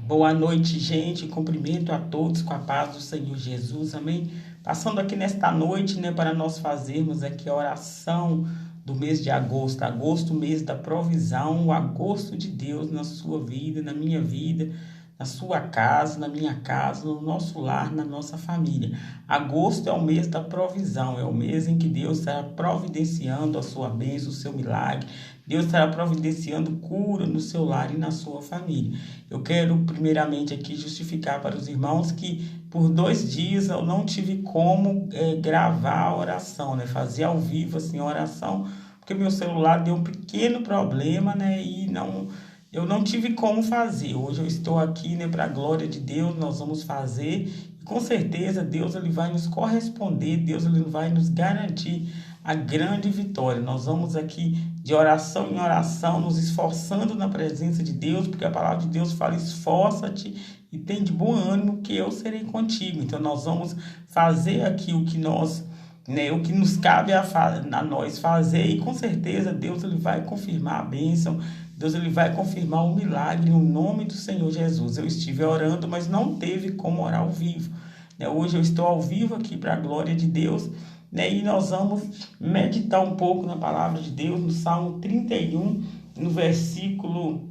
Boa noite, gente. Cumprimento a todos com a paz do Senhor Jesus. Amém. Passando aqui nesta noite, para nós fazermos aqui a oração do mês de agosto. Agosto, mês da provisão, o agosto de Deus na sua vida, na minha vida, na sua casa, na minha casa, no nosso lar, na nossa família. Agosto é o mês da provisão, é o mês em que Deus estará providenciando a sua bênção, o seu milagre. Deus estará providenciando cura no seu lar e na sua família. Eu quero primeiramente aqui justificar para os irmãos que por 2 dias eu não tive como gravar a oração, fazer ao vivo assim, a oração, porque meu celular deu um pequeno problema, e eu não tive como fazer. Hoje eu estou aqui, para a glória de Deus, nós vamos fazer. E com certeza Deus ele vai nos corresponder, Deus ele vai nos garantir a grande vitória. Nós vamos aqui de oração em oração, nos esforçando na presença de Deus, porque a palavra de Deus fala: esforça-te e tem de bom ânimo que eu serei contigo. Então nós vamos fazer aqui o que nos cabe a nós fazer, e com certeza Deus ele vai confirmar a bênção, Deus ele vai confirmar o milagre no nome do Senhor Jesus. Eu estive orando, mas não teve como orar ao vivo. Hoje eu estou ao vivo aqui para a glória de Deus, e nós vamos meditar um pouco na palavra de Deus, no Salmo 31, no versículo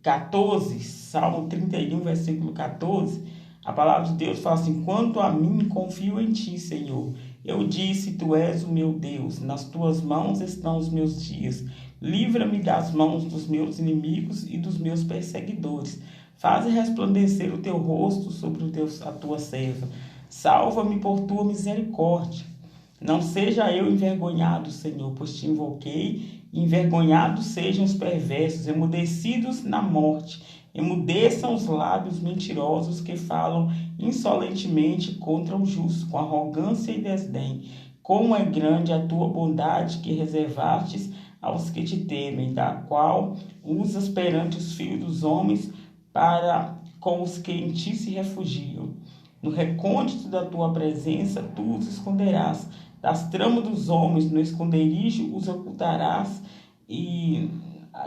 14, Salmo 31, versículo 14, a palavra de Deus fala assim: quanto a mim, confio em ti, Senhor. Eu disse, tu és o meu Deus, nas tuas mãos estão os meus dias. Livra-me das mãos dos meus inimigos e dos meus perseguidores. Faze resplandecer o teu rosto sobre a tua serva. Salva-me por tua misericórdia. Não seja eu envergonhado, Senhor, pois te invoquei. Envergonhados sejam os perversos, emudecidos na morte. Emudeçam os lábios mentirosos que falam insolentemente contra o justo, com arrogância e desdém. Como é grande a tua bondade que reservastes aos que te temem, da qual usas perante os filhos dos homens para com os que em ti se refugiam. No recôndito da tua presença, tu os esconderás. Das tramas dos homens, no esconderijo os ocultarás, e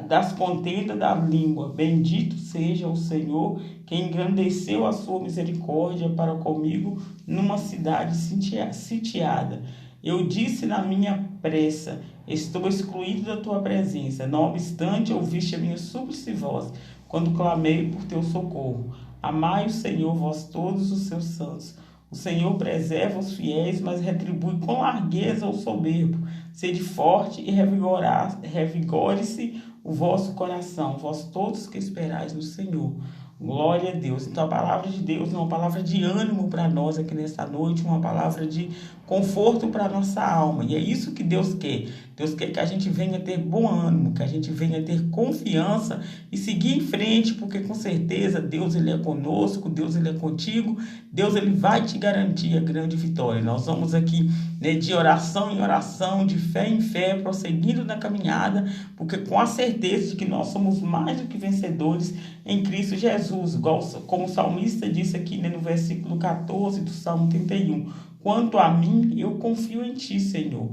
das contendas da língua. Bendito seja o Senhor, que engrandeceu a sua misericórdia para comigo numa cidade sitiada. Eu disse na minha pressa: estou excluído da tua presença. Não obstante, ouviste a minha súplice voz, quando clamei por teu socorro. Amai o Senhor, vós todos os seus santos. O Senhor preserva os fiéis, mas retribui com largueza o soberbo. Sede forte e revigore-se o vosso coração, vós todos que esperais no Senhor. Glória a Deus. Então a palavra de Deus é uma palavra de ânimo para nós aqui nesta noite, uma palavra de conforto para a nossa alma. E é isso que Deus quer. Deus quer que a gente venha ter bom ânimo, que a gente venha ter confiança e seguir em frente, porque com certeza Deus ele é conosco, Deus ele é contigo, Deus ele vai te garantir a grande vitória. Nós vamos aqui de oração em oração, de fé em fé, prosseguindo na caminhada, porque com a certeza de que nós somos mais do que vencedores em Cristo Jesus, igual como o salmista disse aqui no versículo 14 do Salmo 31. Quanto a mim, eu confio em ti, Senhor.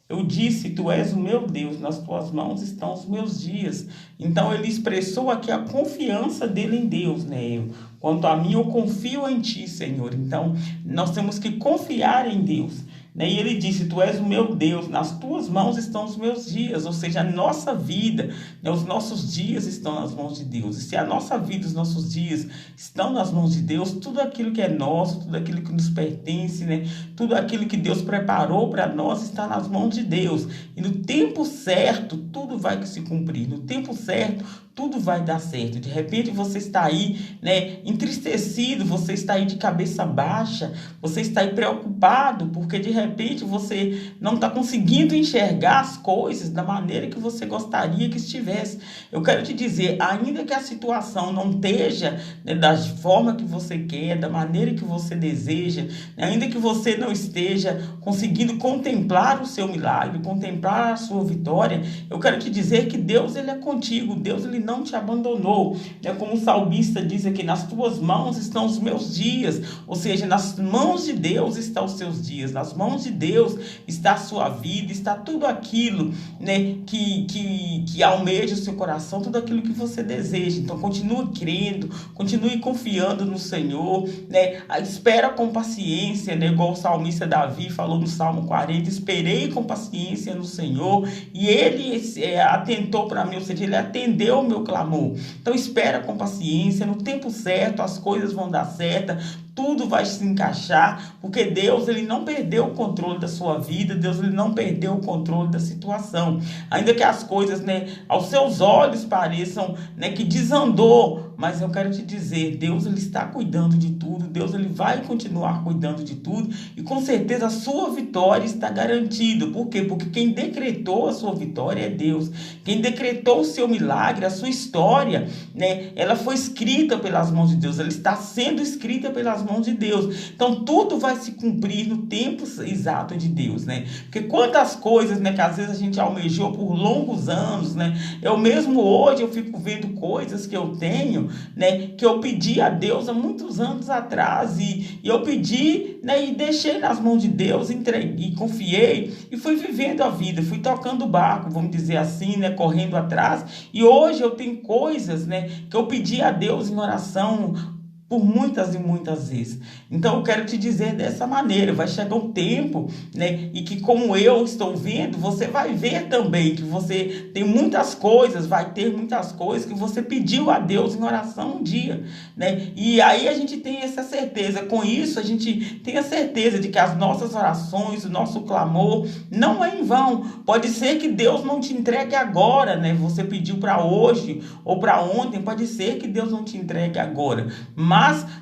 Eu disse, tu és o meu Deus, nas tuas mãos estão os meus dias. Então ele expressou aqui a confiança dele em Deus, Quanto a mim, eu confio em ti, Senhor. Então nós temos que confiar em Deus. E ele disse, tu és o meu Deus, nas tuas mãos estão os meus dias, ou seja, a nossa vida, os nossos dias estão nas mãos de Deus. E se a nossa vida, os nossos dias estão nas mãos de Deus, tudo aquilo que é nosso, tudo aquilo que nos pertence, tudo aquilo que Deus preparou para nós está nas mãos de Deus. E no tempo certo, tudo vai se cumprir. No tempo certo, tudo vai dar certo. De repente você está aí, entristecido, você está aí de cabeça baixa, você está aí preocupado, porque de repente você não está conseguindo enxergar as coisas da maneira que você gostaria que estivesse. Eu quero te dizer, ainda que a situação não esteja da forma que você quer, da maneira que você deseja, ainda que você não esteja conseguindo contemplar o seu milagre, contemplar a sua vitória, eu quero te dizer que Deus ele é contigo, Deus ele não te abandonou. Como o salmista diz aqui, nas tuas mãos estão os meus dias, ou seja, nas mãos de Deus estão os seus dias, nas mãos mãos de Deus está a sua vida, está tudo aquilo, né, que almeja o seu coração, tudo aquilo que você deseja. Então continue crendo, continue confiando no Senhor, né? Espera com paciência, né? Igual o salmista Davi falou no Salmo 40, esperei com paciência no Senhor e Ele atentou para mim, ou seja, Ele atendeu o meu clamor. Então espera com paciência, no tempo certo as coisas vão dar certo, tudo vai se encaixar, porque Deus, ele não perdeu o controle da sua vida, Deus, ele não perdeu o controle da situação. Ainda que as coisas, né, aos seus olhos pareçam, né, que desandou, mas eu quero te dizer, Deus, ele está cuidando de tudo, Deus, ele vai continuar cuidando de tudo, e com certeza a sua vitória está garantida. Por quê? Porque quem decretou a sua vitória é Deus. Quem decretou o seu milagre, a sua história, né, ela foi escrita pelas mãos de Deus, ela está sendo escrita pelas mãos de Deus. Então tudo vai se cumprir no tempo exato de Deus, né? Porque quantas coisas, né, que às vezes a gente almejou por longos anos, né? Eu mesmo hoje eu fico vendo coisas que eu tenho, né, que eu pedi a Deus há muitos anos atrás e eu pedi, né, e deixei nas mãos de Deus, entreguei, confiei e fui vivendo a vida, fui tocando o barco, vamos dizer assim, né, correndo atrás. E hoje eu tenho coisas, né, que eu pedi a Deus em oração por muitas e muitas vezes. Então eu quero te dizer dessa maneira, vai chegar um tempo, né, e que como eu estou vendo, você vai ver também que você tem muitas coisas, vai ter muitas coisas que você pediu a Deus em oração um dia, né? E aí a gente tem essa certeza, com isso a gente tem a certeza de que as nossas orações, o nosso clamor não é em vão. Pode ser que Deus não te entregue agora, né? Você pediu para hoje ou para ontem, pode ser que Deus não te entregue agora, mas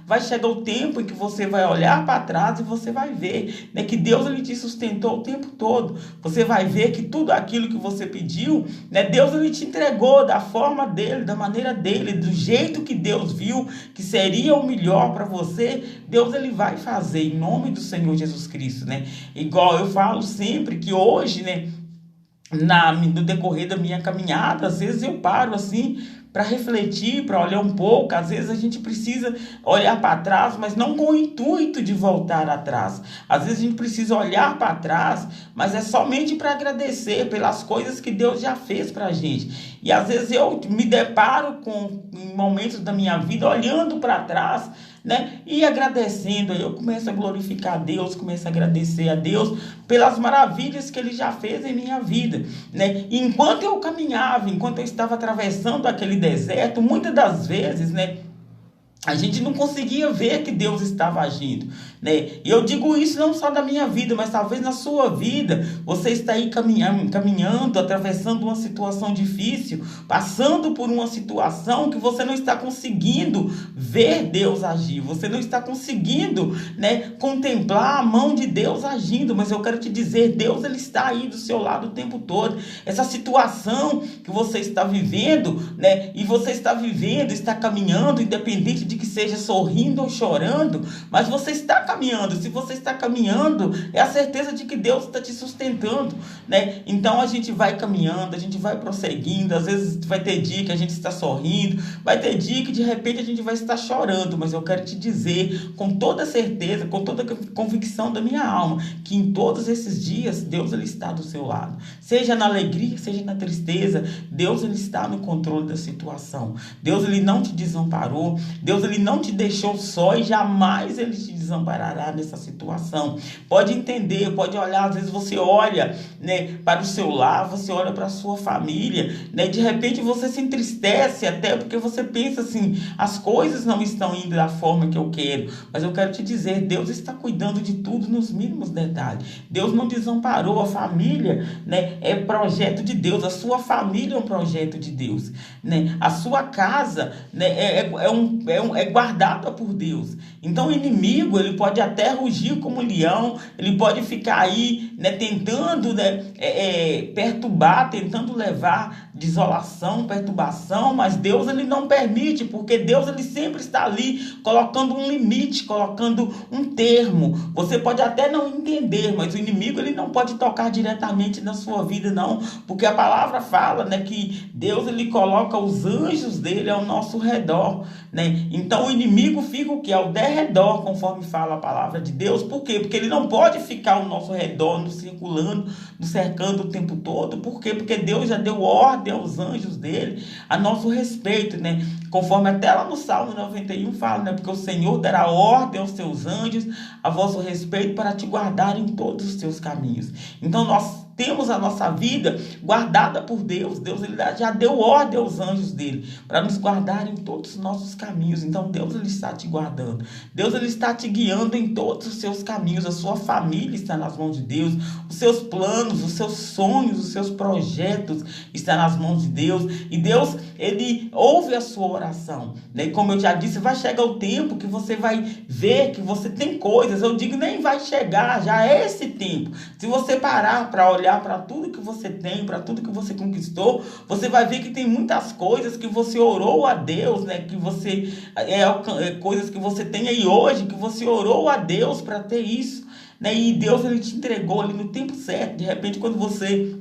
vai chegar o tempo em que você vai olhar para trás e você vai ver, né, que Deus, ele te sustentou o tempo todo. Você vai ver que tudo aquilo que você pediu, né, Deus, ele te entregou da forma dele, da maneira dele, do jeito que Deus viu que seria o melhor para você. Deus, ele vai fazer em nome do Senhor Jesus Cristo, né? Igual eu falo sempre que hoje, né, no decorrer da minha caminhada, às vezes eu paro assim para refletir, para olhar um pouco. Às vezes a gente precisa olhar para trás, mas não com o intuito de voltar atrás. Às vezes a gente precisa olhar para trás, mas é somente para agradecer pelas coisas que Deus já fez para a gente. E às vezes eu me deparo em momentos da minha vida olhando para trás, né, e agradecendo. Eu começo a glorificar a Deus, começo a agradecer a Deus pelas maravilhas que Ele já fez em minha vida, né? E enquanto eu caminhava, enquanto eu estava atravessando aquele deserto, muitas das vezes, né, a gente não conseguia ver que Deus estava agindo, né? E eu digo isso não só da minha vida, mas talvez na sua vida. Você está aí caminhando, atravessando uma situação difícil, passando por uma situação que você não está conseguindo ver Deus agir. Você não está conseguindo, né, contemplar a mão de Deus agindo. Mas eu quero te dizer, Deus, ele está aí do seu lado o tempo todo. Essa situação que você está vivendo, né, e você está caminhando, independente de que seja sorrindo ou chorando, mas você está caminhando. Se você está caminhando, é a certeza de que Deus está te sustentando, né? Então a gente vai caminhando, a gente vai prosseguindo. Às vezes vai ter dia que a gente está sorrindo, vai ter dia que de repente a gente vai estar chorando, mas eu quero te dizer com toda certeza, com toda a convicção da minha alma, que em todos esses dias Deus, ele está do seu lado. Seja na alegria, seja na tristeza, Deus, ele está no controle da situação. Deus, ele não te desamparou. Deus, ele não te deixou só e jamais ele te desamparará nessa situação. Pode entender, pode olhar. Às vezes você olha, né, para o seu lar, você olha para a sua família, né, de repente você se entristece até porque você pensa assim, as coisas não estão indo da forma que eu quero. Mas eu quero te dizer, Deus está cuidando de tudo nos mínimos detalhes. Deus não desamparou. A família, né, é projeto de Deus. A sua família é um projeto de Deus, né? A sua casa, né, é guardada por Deus. Então o inimigo, ele pode até rugir como um leão, ele pode ficar aí, né, tentando, né, perturbar, tentando levar desolação, perturbação, mas Deus ele não permite, porque Deus ele sempre está ali colocando um limite, colocando um termo. Você pode até não entender, mas o inimigo ele não pode tocar diretamente na sua vida não, porque a palavra fala, né, que Deus ele coloca os anjos dele ao nosso redor, né? Então o inimigo fica o que? Ao derredor, conforme fala a palavra de Deus. Por quê? Porque ele não pode ficar ao nosso redor, nos circulando, nos cercando o tempo todo. Por quê? Porque Deus já deu ordem aos anjos dele a nosso respeito, né? Conforme até lá no Salmo 91 fala, né? Porque o Senhor dará ordem aos seus anjos a vosso respeito para te guardar em todos os seus caminhos. Então nós temos a nossa vida guardada por Deus. Deus ele já deu ordem aos anjos dele para nos guardar em todos os nossos caminhos. Então Deus ele está te guardando. Deus ele está te guiando em todos os seus caminhos. A sua família está nas mãos de Deus. Os seus planos, os seus sonhos, os seus projetos estão nas mãos de Deus. E Deus ele ouve a sua oração, né? E como eu já disse, vai chegar o tempo que você vai ver que você tem coisas. Eu digo, nem vai chegar, já é esse tempo. Se você parar para olhar para tudo que você tem, para tudo que você conquistou, você vai ver que tem muitas coisas que você orou a Deus, né? Que você coisas que você tem aí hoje, que você orou a Deus para ter isso, né? E Deus ele te entregou ali no tempo certo. De repente, quando você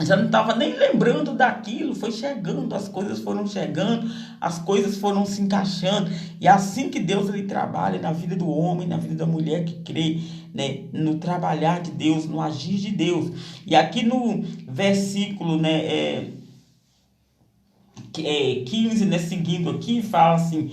já não estava nem lembrando daquilo, foi chegando, as coisas foram chegando, as coisas foram se encaixando. E é assim que Deus ele trabalha na vida do homem, na vida da mulher que crê, né, no trabalhar de Deus, no agir de Deus. E aqui no versículo, né, 15, né, seguindo aqui, fala assim: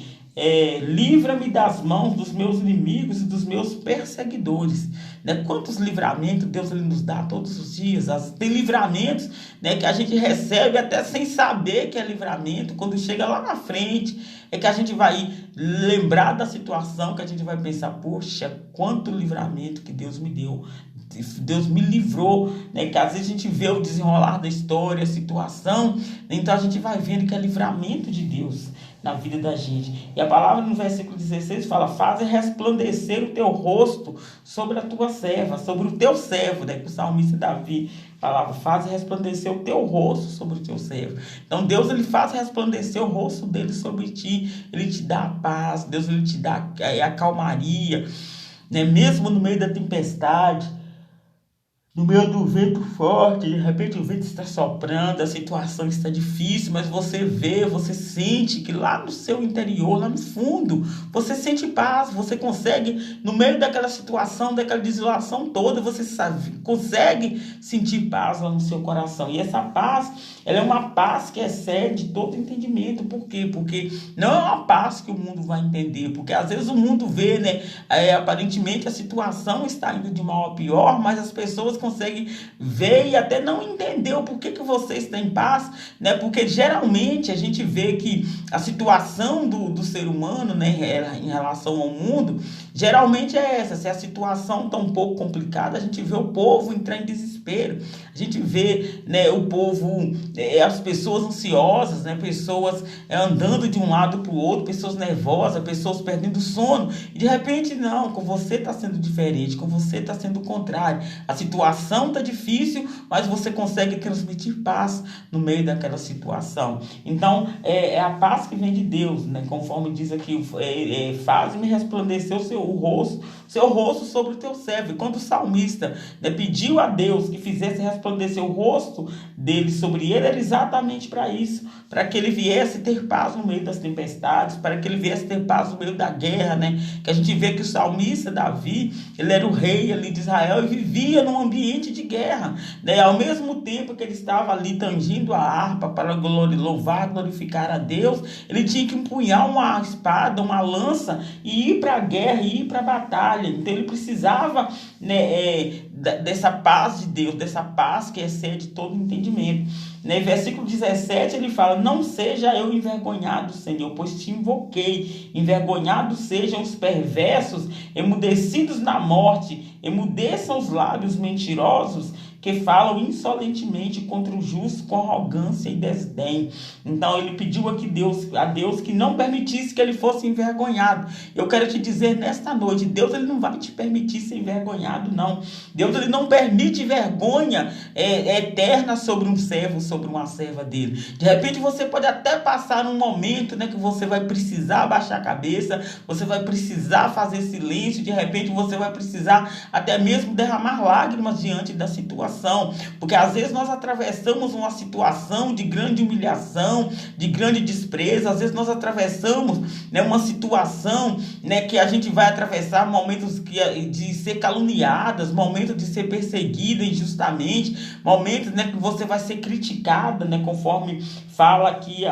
livra-me das mãos dos meus inimigos e dos meus perseguidores, né? Quantos livramentos Deus ele nos dá todos os dias. Tem livramentos, né, que a gente recebe até sem saber que é livramento. Quando chega lá na frente é que a gente vai lembrar da situação, que a gente vai pensar, poxa, quanto livramento que Deus me deu. Deus me livrou, né? Que às vezes a gente vê o desenrolar da história, a situação, então a gente vai vendo que é livramento de Deus na vida da gente. E a palavra no versículo 16 fala: faze resplandecer o teu rosto sobre a tua serva, sobre o teu servo, né? Que o salmista Davi falava: faz resplandecer o teu rosto sobre o teu servo. Então Deus ele faz resplandecer o rosto dele sobre ti, ele te dá a paz, Deus ele te dá a calmaria, né? Mesmo no meio da tempestade, no meio do vento forte, de repente o vento está soprando, a situação está difícil, mas você vê, você sente que lá no seu interior, lá no fundo, você sente paz, você consegue, no meio daquela situação, daquela desolação toda, você consegue sentir paz lá no seu coração. E essa paz, ela é uma paz que excede todo entendimento. Por quê? Porque não é uma paz que o mundo vai entender, porque às vezes o mundo vê, né, aparentemente a situação está indo de mal a pior, mas as pessoas conseguem ver e até não entender o porquê que você está em paz, né? Porque geralmente a gente vê que a situação do ser humano, né, em relação ao mundo, geralmente é essa. Se a situação está um pouco complicada, a gente vê o povo entrar em desespero, a gente vê, né, o povo, as pessoas ansiosas, né, pessoas andando de um lado para o outro, pessoas nervosas, pessoas perdendo sono, e de repente não, com você está sendo diferente, com você está sendo o contrário. A situação está difícil, mas você consegue transmitir paz no meio daquela situação. Então, é a paz que vem de Deus, né? Conforme diz aqui, faz-me resplandecer o rosto sobre o teu servo. E quando o salmista, né, pediu a Deus que fizesse resplandecer o rosto dele sobre ele, era exatamente para isso, para que ele viesse ter paz no meio das tempestades, para que ele viesse ter paz no meio da guerra, né? Que a gente vê que o salmista Davi, ele era o rei ali de Israel e vivia num ambiente de guerra, né? Ao mesmo tempo que ele estava ali tangindo a harpa para louvar, glorificar a Deus, ele tinha que empunhar uma espada, uma lança e ir para a guerra, e ir para a batalha. Então ele precisava, né, dessa paz de Deus, dessa paz que excede todo entendimento. No versículo 17 ele fala: não seja eu envergonhado, Senhor, pois te invoquei. Envergonhados sejam os perversos, emudecidos na morte, emudeçam os lábios mentirosos que falam insolentemente contra o justo com arrogância e desdém. Então ele pediu aqui a Deus que não permitisse que ele fosse envergonhado. Eu quero te dizer nesta noite, Deus ele não vai te permitir ser envergonhado, não. Deus ele não permite vergonha eterna sobre um servo, sobre uma serva dele. De repente você pode até passar um momento, né, que você vai precisar baixar a cabeça, você vai precisar fazer silêncio, de repente você vai precisar até mesmo derramar lágrimas diante da situação, porque às vezes nós atravessamos uma situação de grande humilhação, de grande desprezo, às vezes nós atravessamos, né, uma situação, né, que a gente vai atravessar momentos de ser caluniadas, momentos de ser perseguida injustamente, momentos, né, que você vai ser criticada, né, conforme fala aqui,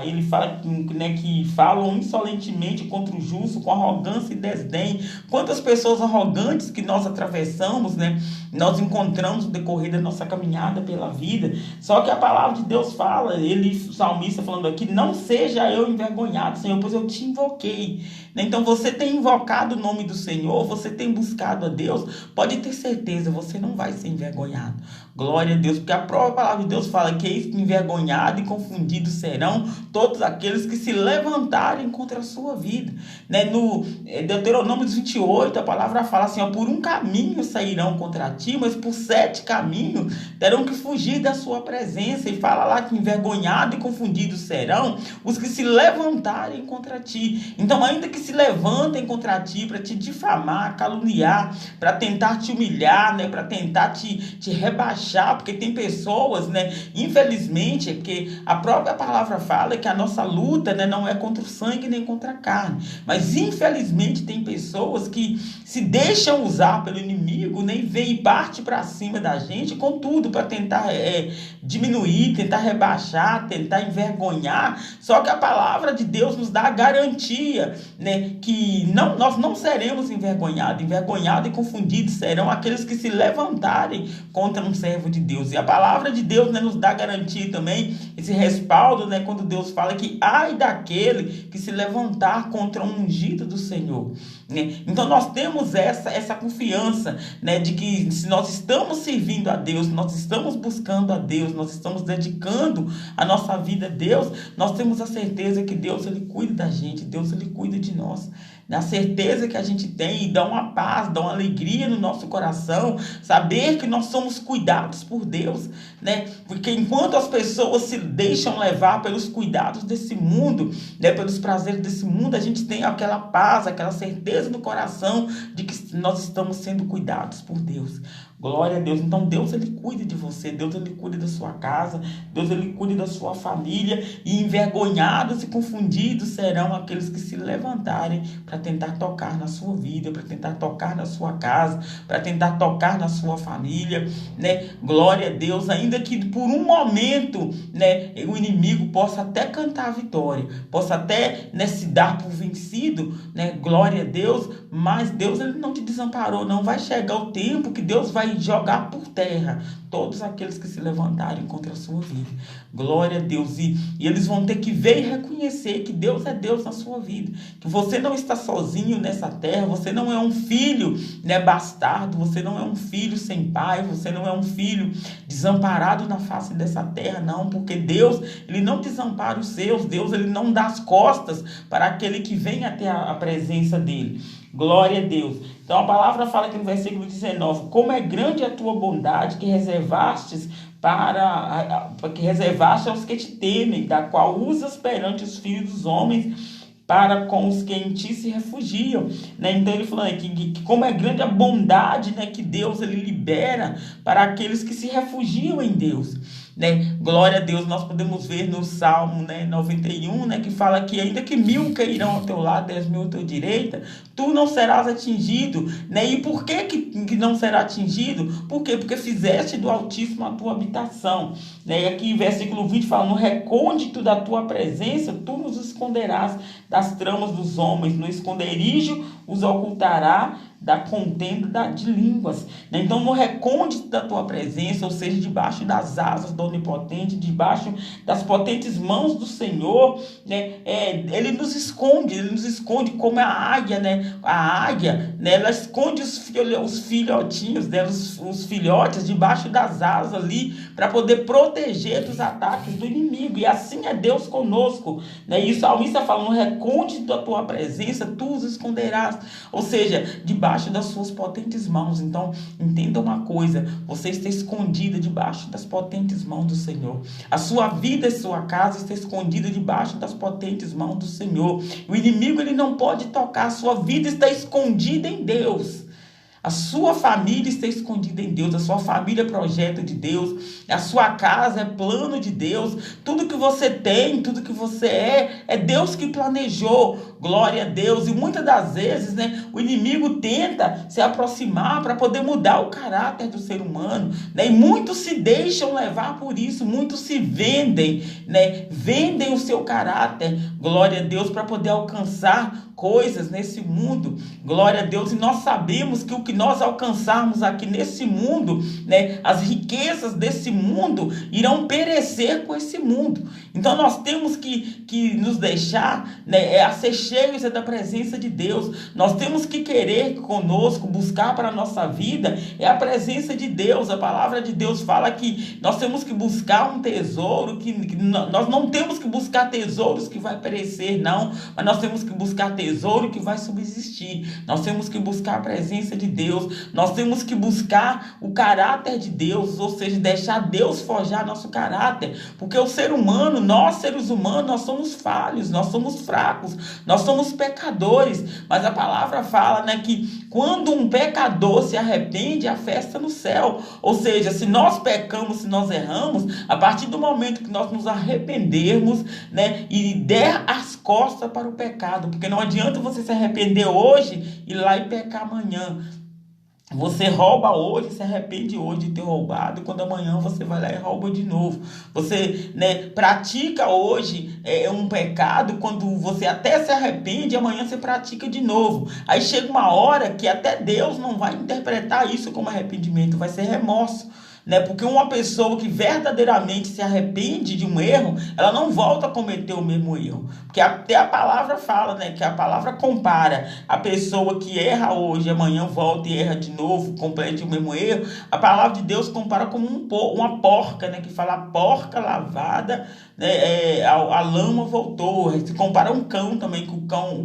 ele fala, né, que falam insolentemente contra o justo com arrogância e desdém. Quantas pessoas arrogantes que nós atravessamos, né, nós encontramos no decorrer da nossa caminhada pela vida. Só que a palavra de Deus fala, o salmista falando aqui, não seja eu envergonhado, Senhor, pois eu te invoquei. Então você tem invocado o nome do Senhor, você tem buscado a Deus, pode ter certeza, você não vai ser envergonhado. Glória a Deus, porque a própria palavra de Deus fala que envergonhado e confundido serão todos aqueles que se levantarem contra a sua vida. Né? No Deuteronômio 28, a palavra fala assim, ó, por um caminho sairão contra ti, mas por 7 caminhos terão que fugir da sua presença. E fala lá que envergonhado e confundido serão os que se levantarem contra ti. Então, ainda que se levantem contra ti para te difamar, caluniar, para tentar te humilhar, né, para tentar te rebaixar, porque tem pessoas, né, infelizmente, porque a própria palavra fala que a nossa luta, né, não é contra o sangue nem contra a carne, mas infelizmente tem pessoas que se deixam usar pelo inimigo, né, e vem e parte para cima da gente com tudo para tentar diminuir, tentar rebaixar, tentar envergonhar. Só que a palavra de Deus nos dá a garantia, né, que nós não seremos envergonhados. Envergonhados e confundidos serão aqueles que se levantarem contra um servo de Deus. E a palavra de Deus, né, nos dá garantia também, esse respaldo, né, quando Deus fala que ai daquele que se levantar contra um ungido do Senhor. Né? Então nós temos essa confiança, né, de que se nós estamos servindo a Deus, nós estamos buscando a Deus, nós estamos dedicando a nossa vida a Deus, nós temos a certeza que Deus ele cuida da gente, Deus ele cuida de nós. A certeza que a gente tem e dá uma paz, dá uma alegria no nosso coração, saber que nós somos cuidados por Deus, né? Porque enquanto as pessoas se deixam levar pelos cuidados desse mundo, né, pelos prazeres desse mundo, a gente tem aquela paz, aquela certeza no coração de que nós estamos sendo cuidados por Deus. Glória a Deus. Então Deus ele cuida de você, Deus ele cuida da sua casa, Deus ele cuida da sua família, e envergonhados e confundidos serão aqueles que se levantarem para tentar tocar na sua vida, para tentar tocar na sua casa, para tentar tocar na sua família, né? Glória a Deus, ainda que por um momento, né, o inimigo possa até cantar a vitória, possa até, né, se dar por vencido, né? Glória a Deus, mas Deus ele não te desamparou, não. Vai chegar o tempo que Deus vai jogar por terra todos aqueles que se levantarem contra a sua vida. Glória a Deus. E eles vão ter que ver e reconhecer que Deus é Deus na sua vida. Que você não está sozinho nessa terra. Você não é um filho, né, bastardo. Você não é um filho sem pai. Você não é um filho desamparado na face dessa terra, não. Porque Deus, ele não desampara os seus. Deus, ele não dá as costas para aquele que vem até a presença dele. Glória a Deus. Então a palavra fala aqui no versículo 19, como é grande a tua bondade que reservastes aos que te temem, da qual usas perante os filhos dos homens, para com os que em ti se refugiam, né? Então ele falando aqui que como é grande a bondade, né, que Deus ele libera para aqueles que se refugiam em Deus, né? Glória a Deus. Nós podemos ver no Salmo, né, 91, né, que fala que ainda que 1000 cairão ao teu lado, 10.000 à tua direita, tu não serás atingido, né? E por que não será atingido? Por quê? Porque fizeste do Altíssimo a tua habitação, né? E aqui versículo 20 fala, no recôndito da tua presença tu nos esconderás das tramas dos homens, no esconderijo os ocultará da contenda de línguas, né? Então no recôndito da tua presença, ou seja, debaixo das asas do Onipotente, onipotente, debaixo das potentes mãos do Senhor, né? Ele nos esconde como a águia, né? A águia, né? Ela esconde os filhotinhos dela, os filhotes debaixo das asas ali, para poder proteger dos ataques do inimigo. E assim é Deus conosco, né? E o salmista fala: no recôndito da tua presença, tu os esconderás. Ou seja, debaixo das suas potentes mãos. Então, entenda uma coisa: você está escondida debaixo das potentes mãos do Senhor. A sua vida e sua casa está escondida debaixo das potentes mãos do Senhor. O inimigo, ele não pode tocar. A sua vida está escondida em Deus. A sua família está escondida em Deus, a sua família é projeto de Deus, a sua casa é plano de Deus, tudo que você tem, tudo que você é Deus que planejou, glória a Deus. E muitas das vezes, né, o inimigo tenta se aproximar para poder mudar o caráter do ser humano, né, e muitos se deixam levar por isso, muitos se vendem, né, vendem o seu caráter, glória a Deus, para poder alcançar coisas nesse mundo, glória a Deus. E nós sabemos que o que nós alcançarmos aqui nesse mundo, né, as riquezas desse mundo irão perecer com esse mundo. Então nós temos que nos deixar, né, a ser cheios da presença de Deus. Nós temos que querer conosco, buscar para a nossa vida a presença de Deus. A palavra de Deus fala que nós temos que buscar um tesouro, que nós não temos que buscar tesouros que vai perecer, não, mas nós temos que buscar tesouro que vai subsistir. Nós temos que buscar a presença de Deus, nós temos que buscar o caráter de Deus, ou seja, deixar Deus forjar nosso caráter, porque o ser humano, nós seres humanos, nós somos falhos, nós somos fracos, nós somos pecadores, mas a palavra fala, né, que quando um pecador se arrepende, há festa no céu. Ou seja, se nós pecamos, se nós erramos, a partir do momento que nós nos arrependermos, né, e der as costas para o pecado, porque não adianta você se arrepender hoje e ir lá e pecar amanhã. Você rouba hoje, se arrepende hoje de ter roubado, e quando amanhã você vai lá e rouba de novo. Você, né, pratica hoje um pecado, quando você até se arrepende, amanhã você pratica de novo. Aí chega uma hora que até Deus não vai interpretar isso como arrependimento, vai ser remorso. Né? Porque uma pessoa que verdadeiramente se arrepende de um erro, ela não volta a cometer o mesmo erro. Porque até a palavra fala, né, que a palavra compara a pessoa que erra hoje, amanhã volta e erra de novo, complete o mesmo erro. A palavra de Deus compara como uma porca, né, que fala: a porca lavada, né, a lama voltou. Se compara a um cão também, que o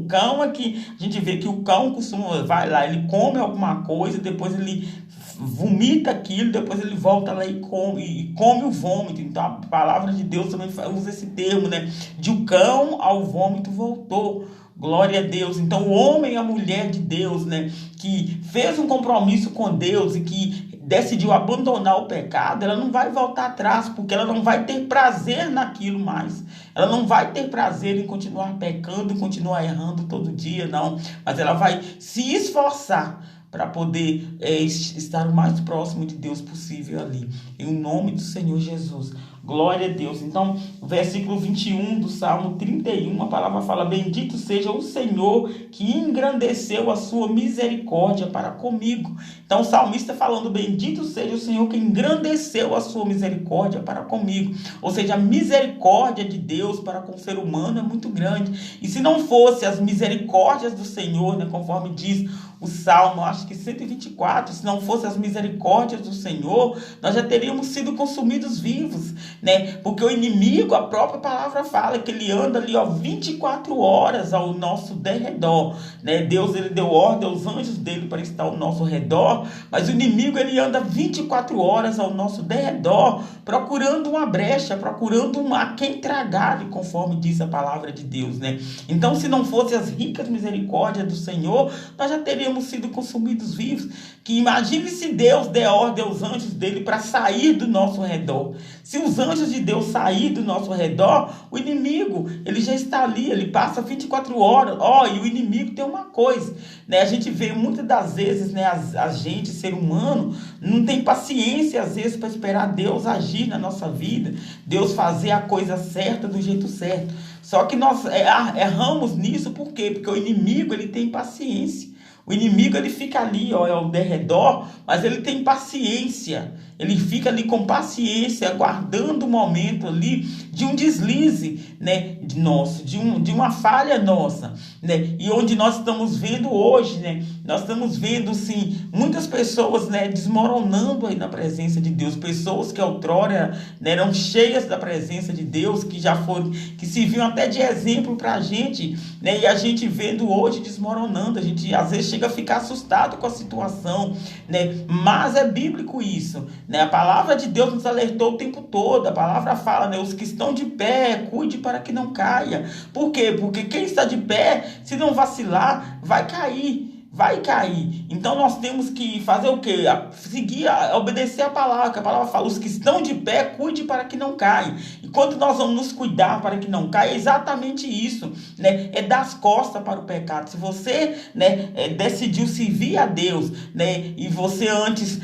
cão é que a gente vê que o cão costuma, vai lá, ele come alguma coisa, depois ele vomita aquilo, depois ele volta lá e come o vômito. Então a palavra de Deus também usa esse termo, né? De o cão ao vômito voltou. Glória a Deus. Então o homem e a mulher de Deus, né, que fez um compromisso com Deus e que decidiu abandonar o pecado, ela não vai voltar atrás, porque ela não vai ter prazer naquilo mais. Ela não vai ter prazer em continuar pecando, em continuar errando todo dia, não. Mas ela vai se esforçar para poder estar o mais próximo de Deus possível ali. Em nome do Senhor Jesus. Glória a Deus. Então, versículo 21 do Salmo 31, a palavra fala: bendito seja o Senhor que engrandeceu a sua misericórdia para comigo. Então, o salmista falando: bendito seja o Senhor que engrandeceu a sua misericórdia para comigo. Ou seja, a misericórdia de Deus para com o ser humano é muito grande. E se não fosse as misericórdias do Senhor, né, conforme diz o Salmo, acho que 124, se não fosse as misericórdias do Senhor, nós já teríamos sido consumidos vivos, né? Porque o inimigo, a própria palavra fala que ele anda ali, 24 horas ao nosso derredor, né? Deus, ele deu ordem aos anjos dele para estar ao nosso redor, mas o inimigo, ele anda 24 horas ao nosso derredor, procurando uma brecha, procurando a quem tragar, conforme diz a palavra de Deus, né? Então, se não fosse as ricas misericórdias do Senhor, nós já teríamos sido consumidos vivos. Que imagine se Deus der ordem aos anjos dele para sair do nosso redor. Se os anjos de Deus saírem do nosso redor, o inimigo, ele já está ali, ele passa 24 horas. E o inimigo tem uma coisa, né? A gente vê muitas das vezes, né, a gente, ser humano, não tem paciência às vezes para esperar Deus agir na nossa vida, Deus fazer a coisa certa do jeito certo. Só que nós erramos nisso, por quê? Porque o inimigo, ele tem paciência. O inimigo, ele fica ali, ao derredor, mas ele tem paciência. Ele fica ali com paciência, aguardando o momento ali de um deslize, né, nosso, de uma falha nossa, né? E onde nós estamos vendo hoje, né? Nós estamos vendo, sim, muitas pessoas, né, desmoronando aí na presença de Deus. Pessoas que outrora, né, eram cheias da presença de Deus, que já foram, que serviam até de exemplo para a gente, né? E a gente vendo hoje desmoronando. A gente às vezes chega a ficar assustado com a situação, né? Mas é bíblico isso, né? A palavra de Deus nos alertou o tempo todo. A palavra fala, né? Os que estão de pé, cuide para que não caia. Por quê? Porque quem está de pé, se não vacilar, vai cair. Vai cair. Então nós temos que fazer o quê? Seguir, obedecer a palavra, que a palavra fala, os que estão de pé, cuide para que não caiam. E quando nós vamos nos cuidar para que não caia, é exatamente isso, né? É dar as costas para o pecado. Se você, né, decidiu servir a Deus, né, e você antes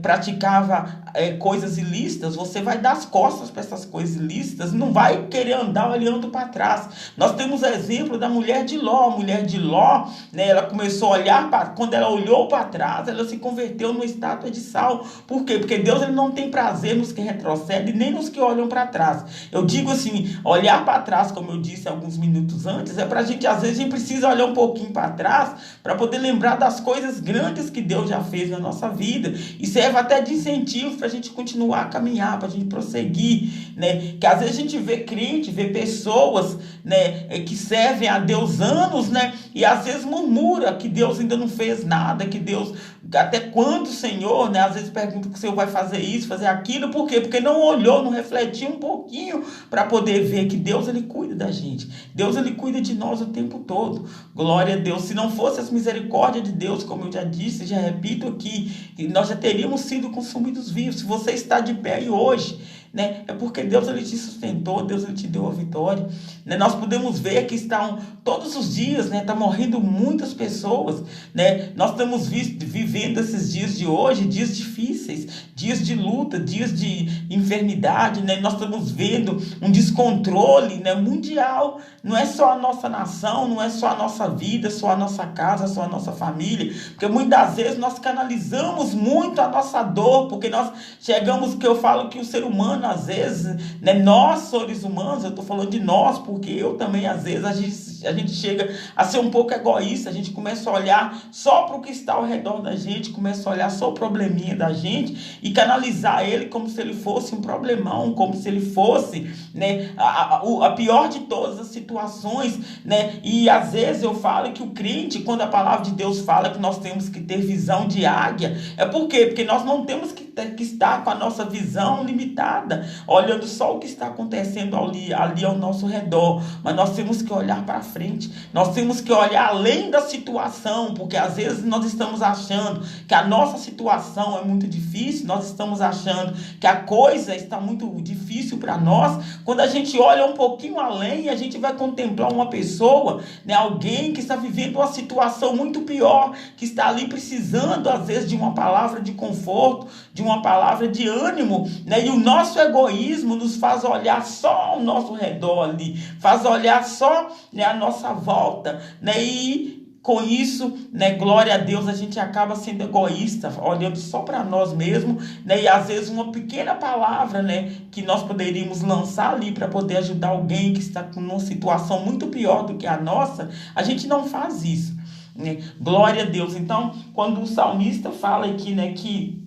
praticava coisas ilícitas, você vai dar as costas para essas coisas ilícitas, não vai querer andar olhando para trás. Nós temos o exemplo da mulher de Ló. A mulher de Ló, né, ela começou a olhar, quando ela olhou para trás, ela se converteu numa estátua de sal. Por quê? Porque Deus, ele não tem prazer nos que retrocedem, nem nos que olham para trás. Eu digo assim, olhar para trás, como eu disse alguns minutos antes, é para a gente, às vezes, a gente precisa olhar um pouquinho para trás, para poder lembrar das coisas grandes que Deus já fez na nossa vida, e serve até de incentivo para a gente continuar a caminhar, para a gente prosseguir, né? Que às vezes a gente vê crente, vê pessoas, né, que servem a Deus anos, né, e às vezes murmura que Deus ainda não fez nada, que Deus, até quando, Senhor, né? Às vezes pergunta que o Senhor vai fazer isso, fazer aquilo. Por quê? Porque não olhou, não refletiu um pouquinho para poder ver que Deus, ele cuida da gente. Deus, ele cuida de nós o tempo todo. Glória a Deus. Se não fosse as misericórdias de Deus, como eu já disse, já repito aqui, nós já teríamos sido consumidos vivos. Se você está de pé e hoje, né, é porque Deus, ele te sustentou, Deus, ele te deu a vitória, né? Nós podemos ver que estão todos os dias, né, tá morrendo muitas pessoas, né? Nós estamos vivendo esses dias de hoje, dias difíceis, dias de luta, dias de enfermidade, né? Nós estamos vendo um descontrole, né, mundial. Não é só a nossa nação, não é só a nossa vida, só a nossa casa, só a nossa família, porque muitas vezes nós canalizamos muito a nossa dor, porque nós chegamos, que eu falo que o ser humano, às vezes, né, nós, seres humanos, eu estou falando de nós, porque eu também, às vezes, a gente chega a ser um pouco egoísta, a gente começa a olhar só para o que está ao redor da gente, começa a olhar só o probleminha da gente e canalizar ele como se ele fosse um problemão, como se ele fosse, né, a pior de todas as situações, né? E às vezes eu falo que o crente, quando a palavra de Deus fala que nós temos que ter visão de águia, é por quê? Porque nós não temos que estar com a nossa visão limitada, olhando só o que está acontecendo ali ao nosso redor, mas nós temos que olhar para frente, nós temos que olhar além da situação, porque às vezes nós estamos achando que a nossa situação é muito difícil, nós estamos achando que a coisa está muito difícil para nós. Quando a gente olha um pouquinho além, a gente vai contemplar uma pessoa, né, alguém que está vivendo uma situação muito pior, que está ali precisando às vezes de uma palavra de conforto, de uma palavra de ânimo, né? E o nosso egoísmo nos faz olhar só ao nosso redor ali, faz olhar só, né, a nossa volta, né? E com isso, né, glória a Deus, a gente acaba sendo egoísta, olhando só para nós mesmos, né? E às vezes uma pequena palavra, né, que nós poderíamos lançar ali para poder ajudar alguém que está com uma situação muito pior do que a nossa, a gente não faz isso, né? Glória a Deus. Então, quando o salmista fala aqui, né, que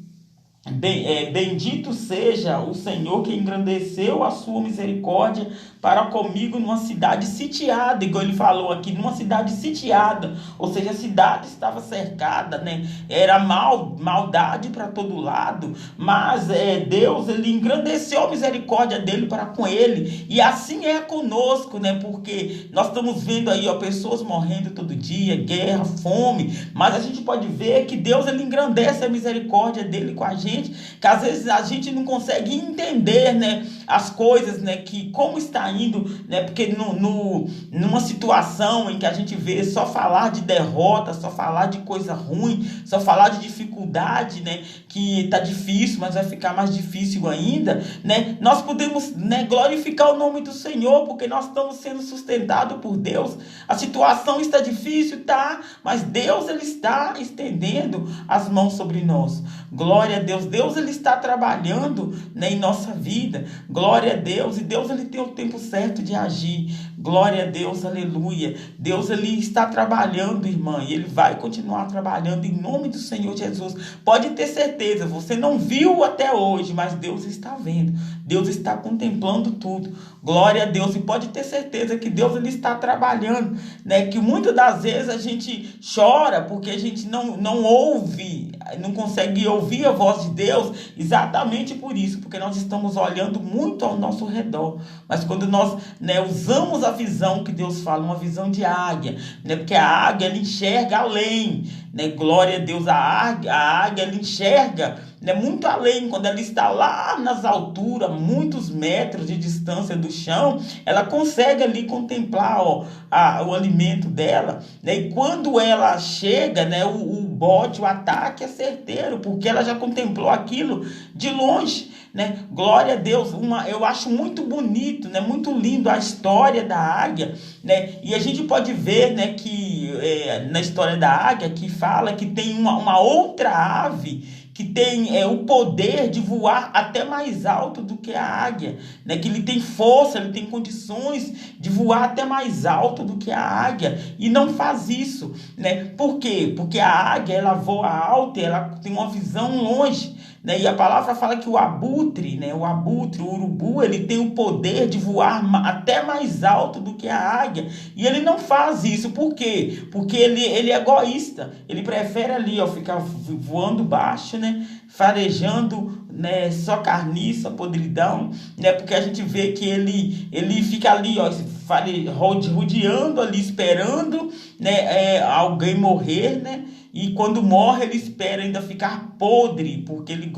bendito seja o Senhor que engrandeceu a sua misericórdia para comigo numa cidade sitiada, igual ele falou aqui, numa cidade sitiada, ou seja, a cidade estava cercada, né? Era maldade para todo lado, mas Deus, ele engrandeceu a misericórdia dele para com ele, e assim é conosco, né? Porque nós estamos vendo aí, ó, pessoas morrendo todo dia, guerra, fome, mas a gente pode ver que Deus, ele engrandece a misericórdia dele com a gente, que às vezes a gente não consegue entender, né, as coisas, né, que como está indo, né, porque numa situação em que a gente vê só falar de derrota, só falar de coisa ruim, só falar de dificuldade, né, que tá difícil, mas vai ficar mais difícil ainda, né, nós podemos, né, glorificar o nome do Senhor, porque nós estamos sendo sustentados por Deus. A situação está difícil, tá, mas Deus, ele está estendendo as mãos sobre nós. Glória a Deus. Deus. Deus, ele está trabalhando, né, em nossa vida. Glória a Deus. E Deus, ele tem o tempo certo de agir. Glória a Deus, aleluia. Deus, ele está trabalhando, irmã, e ele vai continuar trabalhando em nome do Senhor Jesus. Pode ter certeza, você não viu até hoje, mas Deus está vendo. Deus está contemplando tudo. Glória a Deus. E pode ter certeza que Deus, ele está trabalhando, né? Que muitas das vezes a gente chora porque a gente não ouve, não consegue ouvir a voz de Deus, exatamente por isso, porque nós estamos olhando muito ao nosso redor. Mas quando nós, né, usamos a visão que Deus fala, uma visão de águia, né? Porque a águia, ela enxerga além, né? Glória a Deus. A águia ela enxerga, né, muito além. Quando ela está lá nas alturas, muitos metros de distância do chão, ela consegue ali contemplar, ó, o alimento dela, né? E quando ela chega, né, o bote, o ataque é certeiro, porque ela já contemplou aquilo de longe, né? Glória a Deus. Eu acho muito bonito, né, muito lindo a história da águia, né? E a gente pode ver, né, que na história da águia que fala que tem uma outra ave que tem o poder de voar até mais alto do que a águia, né? Que ele tem força, ele tem condições de voar até mais alto do que a águia, e não faz isso, né? Por quê? Porque a águia, ela voa alto e ela tem uma visão longe, né? E a palavra fala que o abutre, né? O urubu, ele tem o poder de voar até mais alto do que a águia, e ele não faz isso. Por quê? Porque ele é egoísta, ele prefere ali, ó, ficar voando baixo, né? Farejando, né, só carniça, podridão, né? Porque a gente vê que ele fica ali, ó, rodeando ali, esperando, né, alguém morrer, né? E quando morre, ele espera ainda ficar podre, porque ele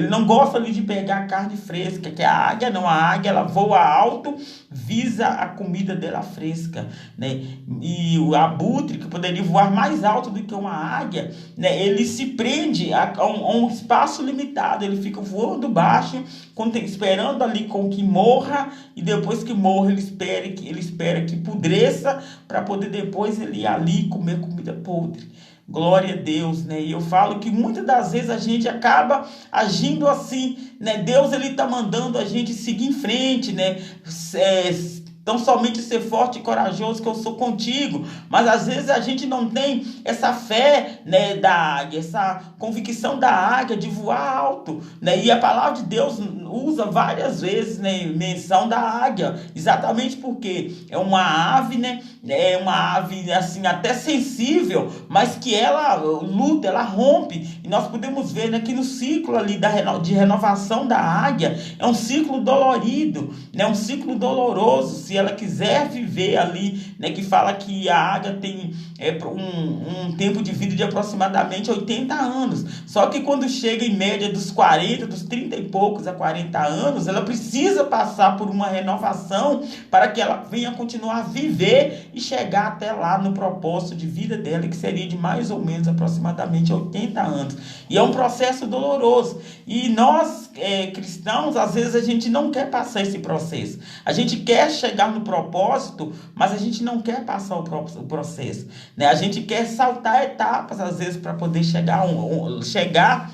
não gosta ali de pegar carne fresca, que a águia não, a águia, ela voa alto, visa a comida dela fresca, né? E o abutre, que poderia voar mais alto do que uma águia, né, ele se prende a um espaço limitado, ele fica voando baixo, esperando ali com que morra, e depois que morra, ele espera que apodreça, para poder depois ele ir ali comer comida podre. Glória a Deus, né? E eu falo que muitas das vezes a gente acaba agindo assim, né? Deus, ele tá mandando a gente seguir em frente, né? Tão somente ser forte e corajoso, que eu sou contigo. Mas às vezes a gente não tem essa fé, né, da águia, essa convicção da águia de voar alto, né? E a palavra de Deus usa várias vezes, né, menção da águia, exatamente porque é uma ave, né? É uma ave assim até sensível, mas que ela luta, ela rompe. E nós podemos ver, né, que no ciclo ali de renovação da águia é um ciclo dolorido, né? Um ciclo doloroso. Se ela quiser viver ali, né, que fala que a águia tem um tempo de vida de aproximadamente 80 anos. Só que quando chega em média dos 30 e poucos a 40 anos, ela precisa passar por uma renovação para que ela venha continuar a viver e chegar até lá no propósito de vida dela, que seria de mais ou menos aproximadamente 80 anos. E é um processo doloroso. E nós, cristãos, às vezes a gente não quer passar esse processo. A gente quer chegar no propósito, mas a gente não quer passar o processo, né? A gente quer saltar etapas, às vezes, para poder chegar,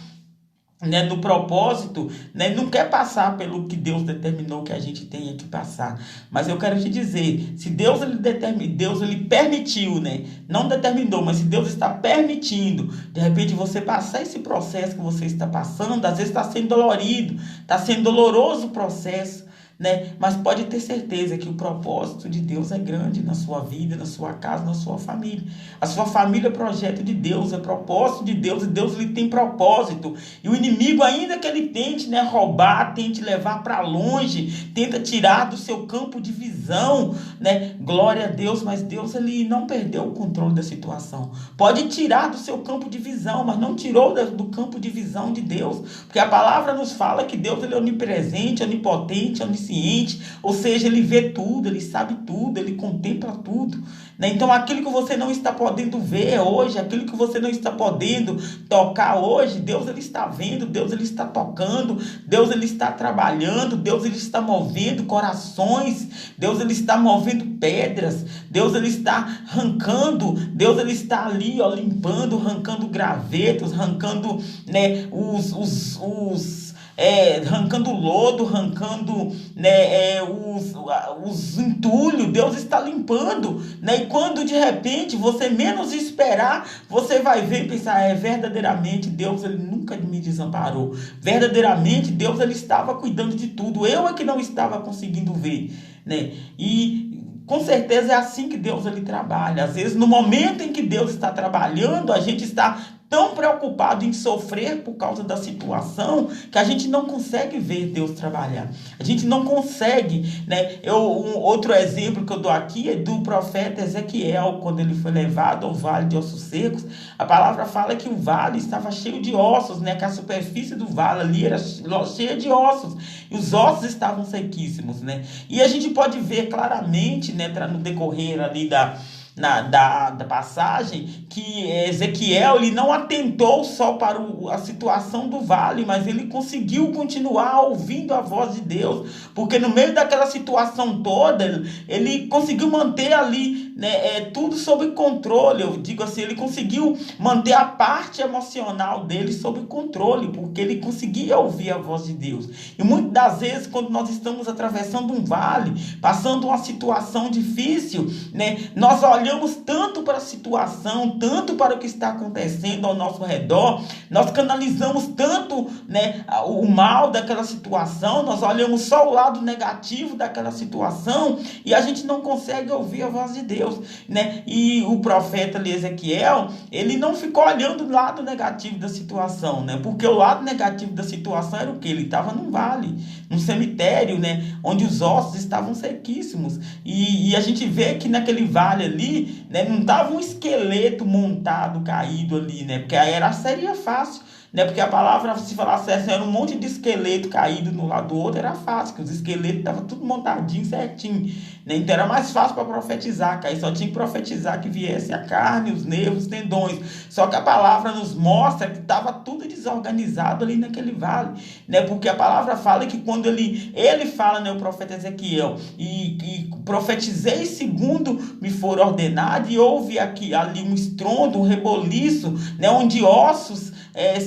né, no propósito, né? Não quer passar pelo que Deus determinou que a gente tenha que passar. Mas eu quero te dizer, se Deus ele permitiu, né? Não determinou, mas se Deus está permitindo, de repente você passar esse processo que você está passando, às vezes está sendo dolorido, está sendo doloroso o processo, né? Mas pode ter certeza que o propósito de Deus é grande na sua vida, na sua casa, na sua família. A sua família é projeto de Deus, é propósito de Deus, e Deus ele tem propósito. E o inimigo, ainda que ele tente, né, roubar, tente levar para longe, tenta tirar do seu campo de visão, né? Glória a Deus, mas Deus ele não perdeu o controle da situação. Pode tirar do seu campo de visão, mas não tirou do campo de visão de Deus, porque a palavra nos fala que Deus ele é onipresente, onipotente, onisciente, onisciente, ou seja, ele vê tudo, ele sabe tudo, ele contempla tudo, né? Então aquilo que você não está podendo ver hoje, aquilo que você não está podendo tocar hoje, Deus ele está vendo, Deus ele está tocando, Deus ele está trabalhando, Deus ele está movendo corações, Deus ele está movendo pedras, Deus ele está arrancando, Deus ele está ali, ó, limpando, arrancando gravetos, arrancando, né, arrancando lodo, arrancando, né, os entulhos, Deus está limpando, né? E quando de repente você menos esperar, você vai ver e pensar, verdadeiramente Deus ele nunca me desamparou, verdadeiramente Deus ele estava cuidando de tudo, eu é que não estava conseguindo ver, né? E com certeza é assim que Deus ele trabalha. Às vezes no momento em que Deus está trabalhando, a gente está tão preocupado em sofrer por causa da situação que a gente não consegue ver Deus trabalhar. A gente não consegue, né? Outro exemplo que eu dou aqui é do profeta Ezequiel, quando ele foi levado ao vale de ossos secos. A palavra fala que o vale estava cheio de ossos, né? Que a superfície do vale ali era cheia de ossos. E os ossos estavam sequíssimos, né? E a gente pode ver claramente, né, no decorrer ali da passagem, que Ezequiel ele não atentou só para a situação do vale, mas ele conseguiu continuar ouvindo a voz de Deus, porque no meio daquela situação toda, ele conseguiu manter ali, né, tudo sob controle. Eu digo assim, ele conseguiu manter a parte emocional dele sob controle, porque ele conseguia ouvir a voz de Deus. E muitas das vezes, quando nós estamos atravessando um vale, passando uma situação difícil, né, nós olhamos tanto para a situação, tanto para o que está acontecendo ao nosso redor, nós canalizamos tanto, né, o mal daquela situação, nós olhamos só o lado negativo daquela situação e a gente não consegue ouvir a voz de Deus, né? E o profeta ali, Ezequiel, ele não ficou olhando o lado negativo da situação, né? Porque o lado negativo da situação era o quê? Ele estava num vale, num cemitério, né, onde os ossos estavam sequíssimos. E a gente vê que naquele vale ali, né, não estava um esqueleto montado, caído ali, né? Porque aí seria fácil, né? Porque a palavra, se falasse assim, era um monte de esqueleto caído no lado do outro, era fácil, porque os esqueletos estavam tudo montadinho, certinho, né? Então era mais fácil para profetizar, que aí só tinha que profetizar que viesse a carne, os nervos, os tendões. Só que a palavra nos mostra que estava tudo desorganizado ali naquele vale, né? Porque a palavra fala que quando ele fala, né, o profeta Ezequiel, e profetizei segundo me for ordenado, e houve ali um estrondo, um reboliço, né, onde ossos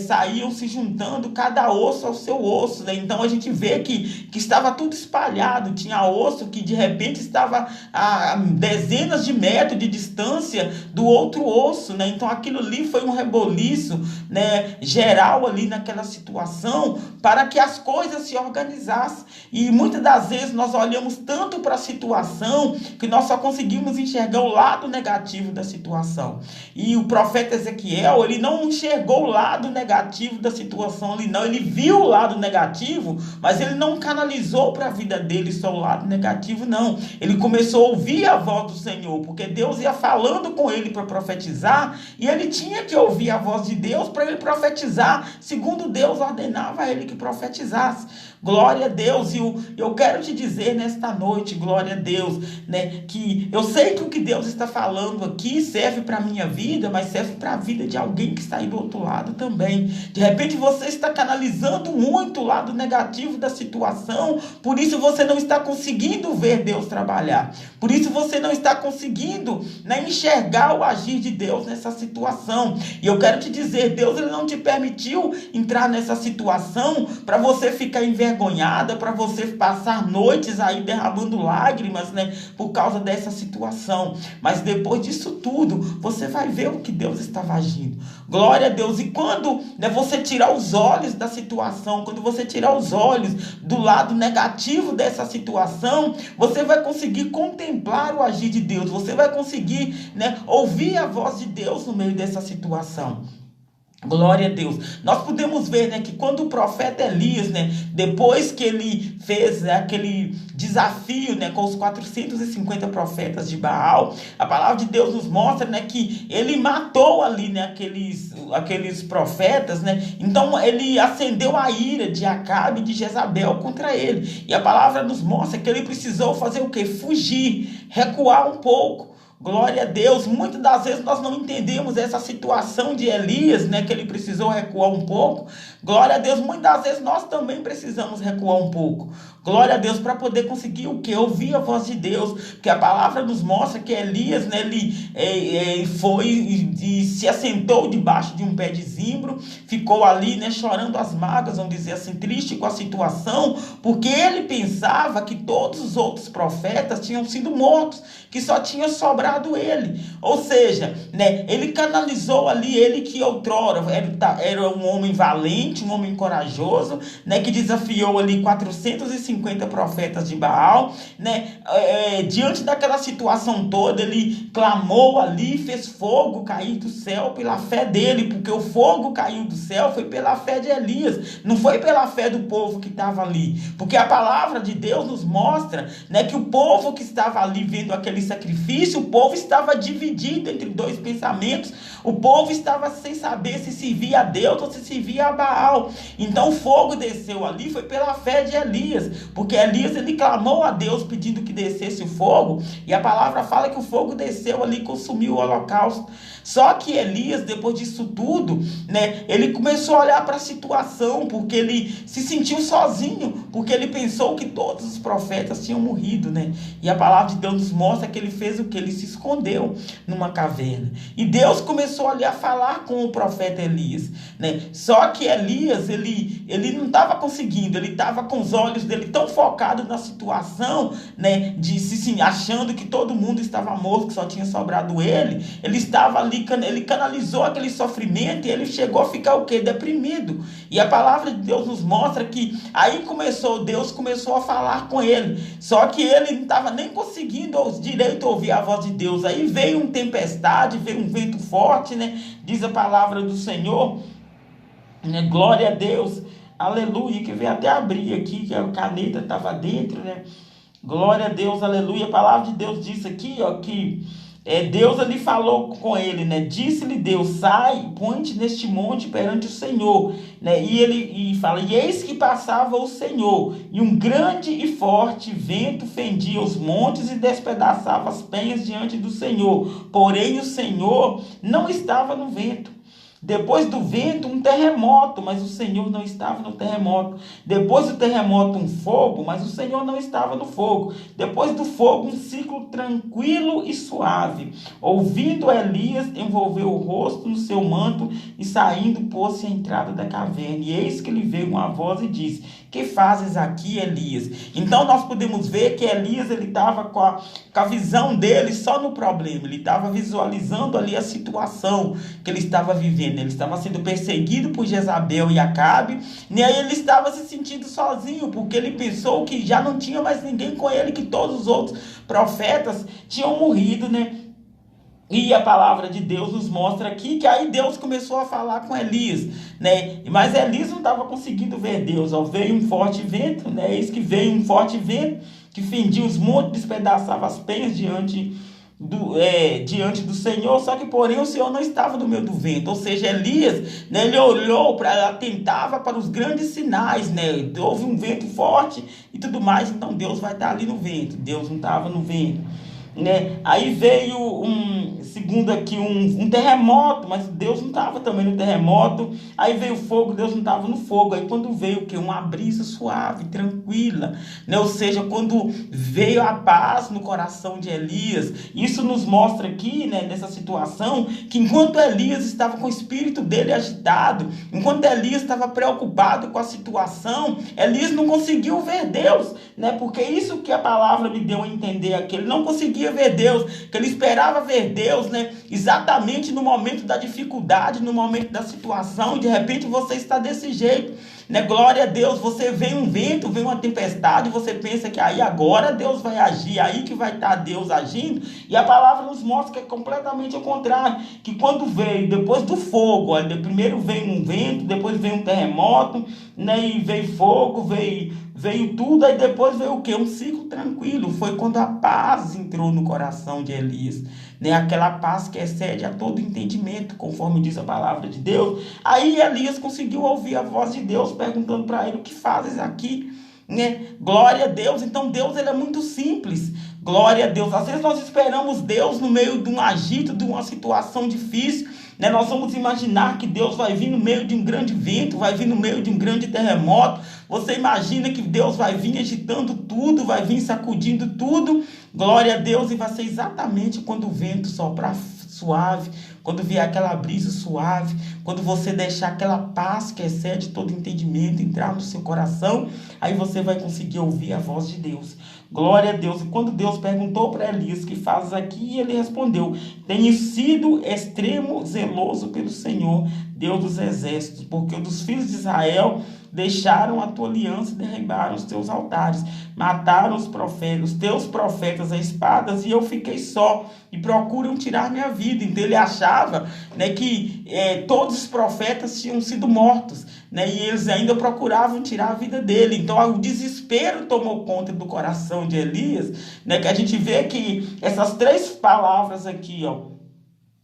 saíam se juntando, cada osso ao seu osso, né? Então a gente vê que estava tudo espalhado, tinha osso que de repente estava a dezenas de metros de distância do outro osso, né? Então aquilo ali foi um reboliço, né, geral ali naquela situação, para que as coisas se organizassem. E muitas das vezes nós olhamos tanto para a situação que nós só conseguimos enxergar o lado negativo da situação. E o profeta Ezequiel, ele não enxergou o lado negativo da situação ali, não. Ele viu o lado negativo, mas ele não canalizou para a vida dele só o lado negativo, não. Ele começou a ouvir a voz do Senhor, porque Deus ia falando com ele para profetizar, e ele tinha que ouvir a voz de Deus para ele profetizar, segundo Deus ordenava a ele que profetizasse. Glória a Deus. E eu quero te dizer nesta noite, glória a Deus, né, que eu sei que o que Deus está falando aqui serve para a minha vida, mas serve para a vida de alguém que está aí do outro lado também. De repente você está canalizando muito o lado negativo da situação, por isso você não está conseguindo ver Deus trabalhar, por isso você não está conseguindo, né, enxergar o agir de Deus nessa situação. E eu quero te dizer, Deus ele não te permitiu entrar nessa situação para você ficar envergonhada, para você passar noites aí derramando lágrimas, né, por causa dessa situação. Mas depois disso tudo, você vai ver o que Deus estava agindo. Glória a Deus. E quando, né, você tirar os olhos da situação, quando você tirar os olhos do lado negativo dessa situação, você vai conseguir contemplar o agir de Deus. Você vai conseguir, né, ouvir a voz de Deus no meio dessa situação. Glória a Deus. Nós podemos ver, né, que quando o profeta Elias, né, depois que ele fez aquele desafio, né, com os 450 profetas de Baal, a palavra de Deus nos mostra, né, que ele matou ali, né, aqueles profetas, né. Então ele acendeu a ira de Acabe e de Jezabel contra ele. E a palavra nos mostra que ele precisou fazer o quê? Fugir, recuar um pouco. Glória a Deus. Muitas das vezes nós não entendemos essa situação de Elias, né, que ele precisou recuar um pouco. Glória a Deus. Muitas das vezes nós também precisamos recuar um pouco. Glória a Deus, para poder conseguir o quê? Ouvir a voz de Deus. Porque a palavra nos mostra que Elias, né, ele foi e se assentou debaixo de um pé de zimbro, ficou ali, né, chorando as mágoas, vamos dizer assim, triste com a situação, porque ele pensava que todos os outros profetas tinham sido mortos, que só tinha sobrado ele. Ou seja, né, ele canalizou ali, ele que outrora era um homem valente, um homem corajoso, né, que desafiou ali 450 profetas de Baal, né, diante daquela situação toda, ele clamou ali, fez fogo cair do céu pela fé dele, porque o fogo caiu do céu foi pela fé de Elias, não foi pela fé do povo que estava ali, porque a palavra de Deus nos mostra, né, que o povo que estava ali vendo aquele sacrifício, o povo estava dividido entre dois pensamentos, o povo estava sem saber se servia a Deus ou se servia a Baal. Então o fogo desceu ali, foi pela fé de Elias, porque Elias, ele clamou a Deus pedindo que descesse o fogo, e a palavra fala que o fogo desceu ali e consumiu o holocausto. Só que Elias, depois disso tudo, né, ele começou a olhar para a situação, porque ele se sentiu sozinho, porque ele pensou que todos os profetas tinham morrido, né? E a palavra de Deus nos mostra que ele fez o que? Ele se escondeu numa caverna. E Deus começou ali a falar com o profeta Elias, né? Só que Elias, ele não estava conseguindo, ele estava com os olhos dele tão focados na situação, né, achando que todo mundo estava morto, que só tinha sobrado ele estava ali, ele canalizou aquele sofrimento e ele chegou a ficar o quê? Deprimido. E a palavra de Deus nos mostra que aí Deus começou a falar com ele. Só que ele não estava nem conseguindo direito ouvir a voz de Deus. Aí veio uma tempestade, veio um vento forte, né? Diz a palavra do Senhor, né? Glória a Deus, aleluia, que veio até abrir aqui, que a caneta estava dentro, né? Glória a Deus, aleluia. A palavra de Deus diz aqui, ó, que Deus ali falou com ele, né? Disse-lhe Deus: sai, põe-te neste monte perante o Senhor, né? E fala: e eis que passava o Senhor, e um grande e forte vento fendia os montes e despedaçava as penhas diante do Senhor. Porém o Senhor não estava no vento. Depois do vento, um terremoto, mas o Senhor não estava no terremoto. Depois do terremoto, um fogo, mas o Senhor não estava no fogo. Depois do fogo, um ciclo tranquilo e suave. Ouvindo Elias, envolveu o rosto no seu manto e saindo, pôs-se à entrada da caverna. E eis que lhe veio uma voz e disse: que fazes aqui, Elias? Então nós podemos ver que Elias, ele estava com a visão dele só no problema. Ele estava visualizando ali a situação que ele estava vivendo. Ele estava sendo perseguido por Jezabel e Acabe, e aí ele estava se sentindo sozinho, porque ele pensou que já não tinha mais ninguém com ele, que todos os outros profetas tinham morrido, né? E a palavra de Deus nos mostra aqui que aí Deus começou a falar com Elias, né? Mas Elias não estava conseguindo ver Deus. Ó, veio um forte vento, né? Eis que veio um forte vento que fendia os montes, despedaçava as penhas diante do Senhor, só que porém o Senhor não estava no meio do vento. Ou seja, Elias, né, ele olhou atentava para os grandes sinais, né? Houve um vento forte e tudo mais, então Deus vai estar ali no vento. Deus não estava no vento, né? Aí veio segundo aqui, um terremoto, mas Deus não estava também no terremoto. Aí veio o fogo, Deus não estava no fogo. Aí quando veio o quê? Uma brisa suave, tranquila, né? Ou seja, quando veio a paz no coração de Elias, isso nos mostra aqui, né, nessa situação, que enquanto Elias estava com o espírito dele agitado, enquanto Elias estava preocupado com a situação, Elias não conseguiu ver Deus, né? Porque isso que a palavra me deu a entender aqui, ele não conseguia ver Deus, que ele esperava ver Deus, né, exatamente no momento da dificuldade, no momento da situação, e de repente você está desse jeito, né? Glória a Deus, você vê um vento, vê uma tempestade, você pensa que aí agora Deus vai agir, aí que vai estar Deus agindo, e a palavra nos mostra que é completamente o contrário, que quando veio, depois do fogo, primeiro veio um vento, depois veio um terremoto, né? E veio fogo, veio tudo, aí depois veio o quê? Um ciclo tranquilo. Foi quando a paz entrou no coração de Elias, né? Aquela paz que excede a todo entendimento, conforme diz a palavra de Deus. Aí Elias conseguiu ouvir a voz de Deus perguntando para ele: o que fazes aqui? Né? Glória a Deus. Então Deus, ele é muito simples. Glória a Deus. Às vezes nós esperamos Deus no meio de um agito, de uma situação difícil, né? Nós vamos imaginar que Deus vai vir no meio de um grande vento, vai vir no meio de um grande terremoto. Você imagina que Deus vai vir agitando tudo, vai vir sacudindo tudo. Glória a Deus. E vai ser exatamente quando o vento soprar suave, quando vier aquela brisa suave, quando você deixar aquela paz que excede todo entendimento entrar no seu coração, aí você vai conseguir ouvir a voz de Deus. Glória a Deus. E quando Deus perguntou para Elias: o que fazes aqui? Ele respondeu: tenho sido extremo zeloso pelo Senhor, Deus dos exércitos, porque os filhos de Israel deixaram a tua aliança e derribaram os teus altares, mataram os teus profetas a espadas, e eu fiquei só, e procuram tirar minha vida. Então ele achava, né, que todos os profetas tinham sido mortos, né, e eles ainda procuravam tirar a vida dele. Então o desespero tomou conta do coração de Elias, né, que a gente vê que essas três palavras aqui, ó,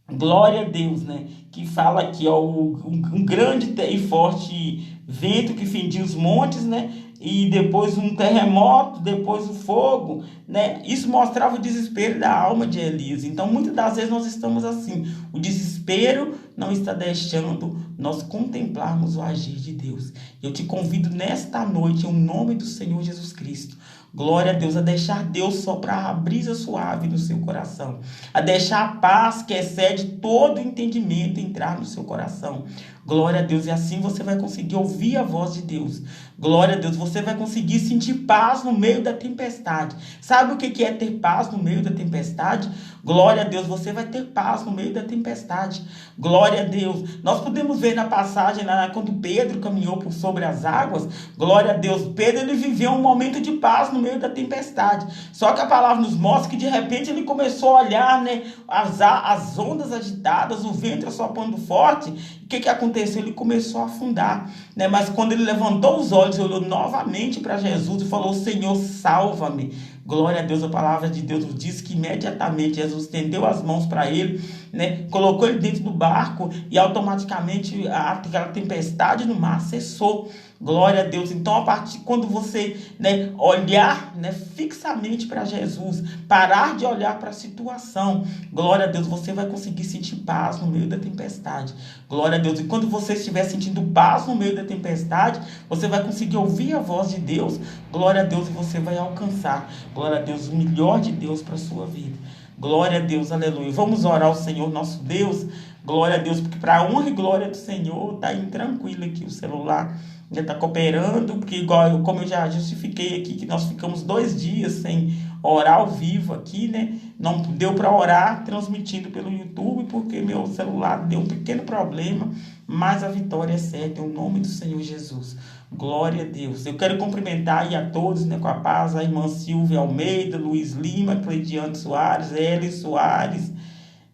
glória a Deus, né? Que fala aqui, ó, um grande e forte vento que fendia os montes, né? E depois um terremoto, depois o fogo, né? Isso mostrava o desespero da alma de Elias. Então, muitas das vezes nós estamos assim. O desespero não está deixando nós contemplarmos o agir de Deus. Eu te convido nesta noite, em nome do Senhor Jesus Cristo, glória a Deus, a deixar Deus soprar a brisa suave no seu coração, a deixar a paz que excede todo entendimento entrar no seu coração. Glória a Deus. E assim você vai conseguir ouvir a voz de Deus. Glória a Deus. Você vai conseguir sentir paz no meio da tempestade. Sabe o que é ter paz no meio da tempestade? Glória a Deus. Você vai ter paz no meio da tempestade. Glória a Deus. Nós podemos ver na passagem, quando Pedro caminhou por sobre as águas. Glória a Deus. Pedro, ele viveu um momento de paz no meio da tempestade. Só que a palavra nos mostra que de repente ele começou a olhar, né, as ondas agitadas, o vento assopando forte. O que aconteceu? Ele começou a afundar, né? Mas quando ele levantou os olhos, olhou novamente para Jesus e falou: Senhor, salva-me. Glória a Deus. A palavra de Deus diz que imediatamente Jesus estendeu as mãos para ele, né? Colocou ele dentro do barco e automaticamente aquela tempestade no mar cessou. Glória a Deus. Então, a partir quando você, né, olhar, né, fixamente para Jesus, parar de olhar para a situação, glória a Deus, você vai conseguir sentir paz no meio da tempestade. Glória a Deus. E quando você estiver sentindo paz no meio da tempestade, você vai conseguir ouvir a voz de Deus. Glória a Deus. E você vai alcançar, glória a Deus, o melhor de Deus para a sua vida. Glória a Deus, aleluia. Vamos orar ao Senhor nosso Deus. Glória a Deus, porque para a honra e glória do Senhor, está indo tranquilo aqui o celular. Já está cooperando, porque igual como eu já justifiquei aqui, que nós ficamos 2 dias sem orar ao vivo aqui, né? Não deu para orar transmitindo pelo YouTube, porque meu celular deu um pequeno problema, mas a vitória é certa, em nome do Senhor Jesus. Glória a Deus. Eu quero cumprimentar aí a todos, né, com a paz, a irmã Silvia Almeida, Luiz Lima, Cleidiane Soares, Eli Soares,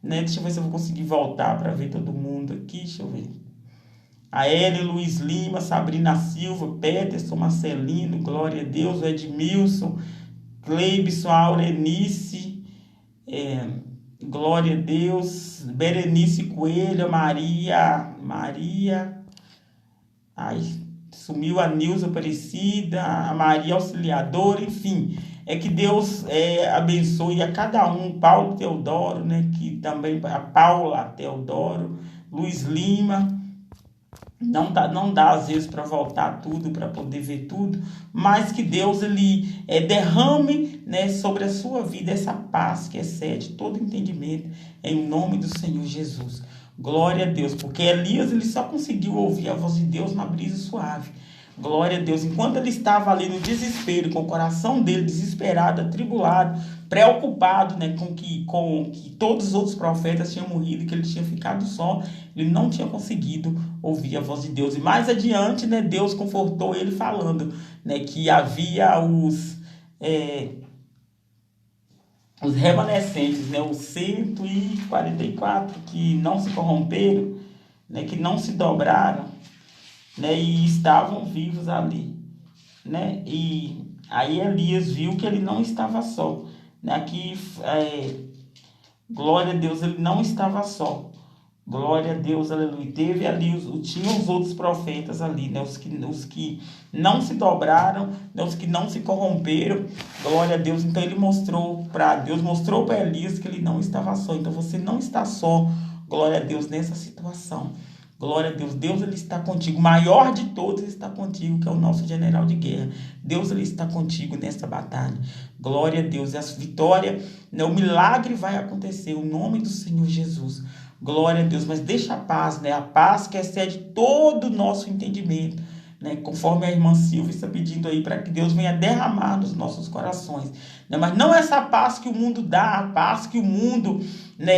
né? Deixa eu ver se eu vou conseguir voltar para ver todo mundo aqui, deixa eu ver. A Eli, Luiz Lima, Sabrina Silva, Peterson, Marcelino, glória a Deus, Edmilson, Cleibson, Aurenice, glória a Deus, Berenice Coelho, Maria, ai, sumiu a Nilza Aparecida, a Maria Auxiliadora, enfim, que Deus abençoe a cada um, Paulo Teodoro, né, que também, a Paula Teodoro, Luiz Lima. Não dá às vezes para voltar tudo, para poder ver tudo, mas que Deus ele derrame, né, sobre a sua vida essa paz que excede todo entendimento, em nome do Senhor Jesus. Glória a Deus, porque Elias ele só conseguiu ouvir a voz de Deus na brisa suave. Glória a Deus. Enquanto ele estava ali no desespero, com o coração dele desesperado, atribulado, preocupado, né, com que todos os outros profetas tinham morrido, que ele tinha ficado só, ele não tinha conseguido ouvir a voz de Deus. E mais adiante, né, Deus confortou ele falando, né, que havia os remanescentes, né, os 144 que não se corromperam, né, que não se dobraram, né, e estavam vivos ali, né? E aí Elias viu que ele não estava só, né? Aqui, glória a Deus, ele não estava só. Glória a Deus, aleluia. Teve ali, tinha os outros profetas ali, né? Os que não se dobraram, né? Os que não se corromperam. Glória a Deus. Então Deus mostrou para Elias que ele não estava só. Então você não está só, glória a Deus, nessa situação. Glória a Deus. Deus, ele está contigo. O maior de todos está contigo, que é o nosso general de guerra. Deus, ele está contigo nessa batalha. Glória a Deus. E a vitória, né, o milagre vai acontecer. O nome do Senhor Jesus. Glória a Deus. Mas deixa a paz, né? A paz que excede todo o nosso entendimento, né? Conforme a irmã Silvia está pedindo aí, para que Deus venha derramar nos nossos corações, né? Mas não essa paz que o mundo dá, a paz que o mundo, né,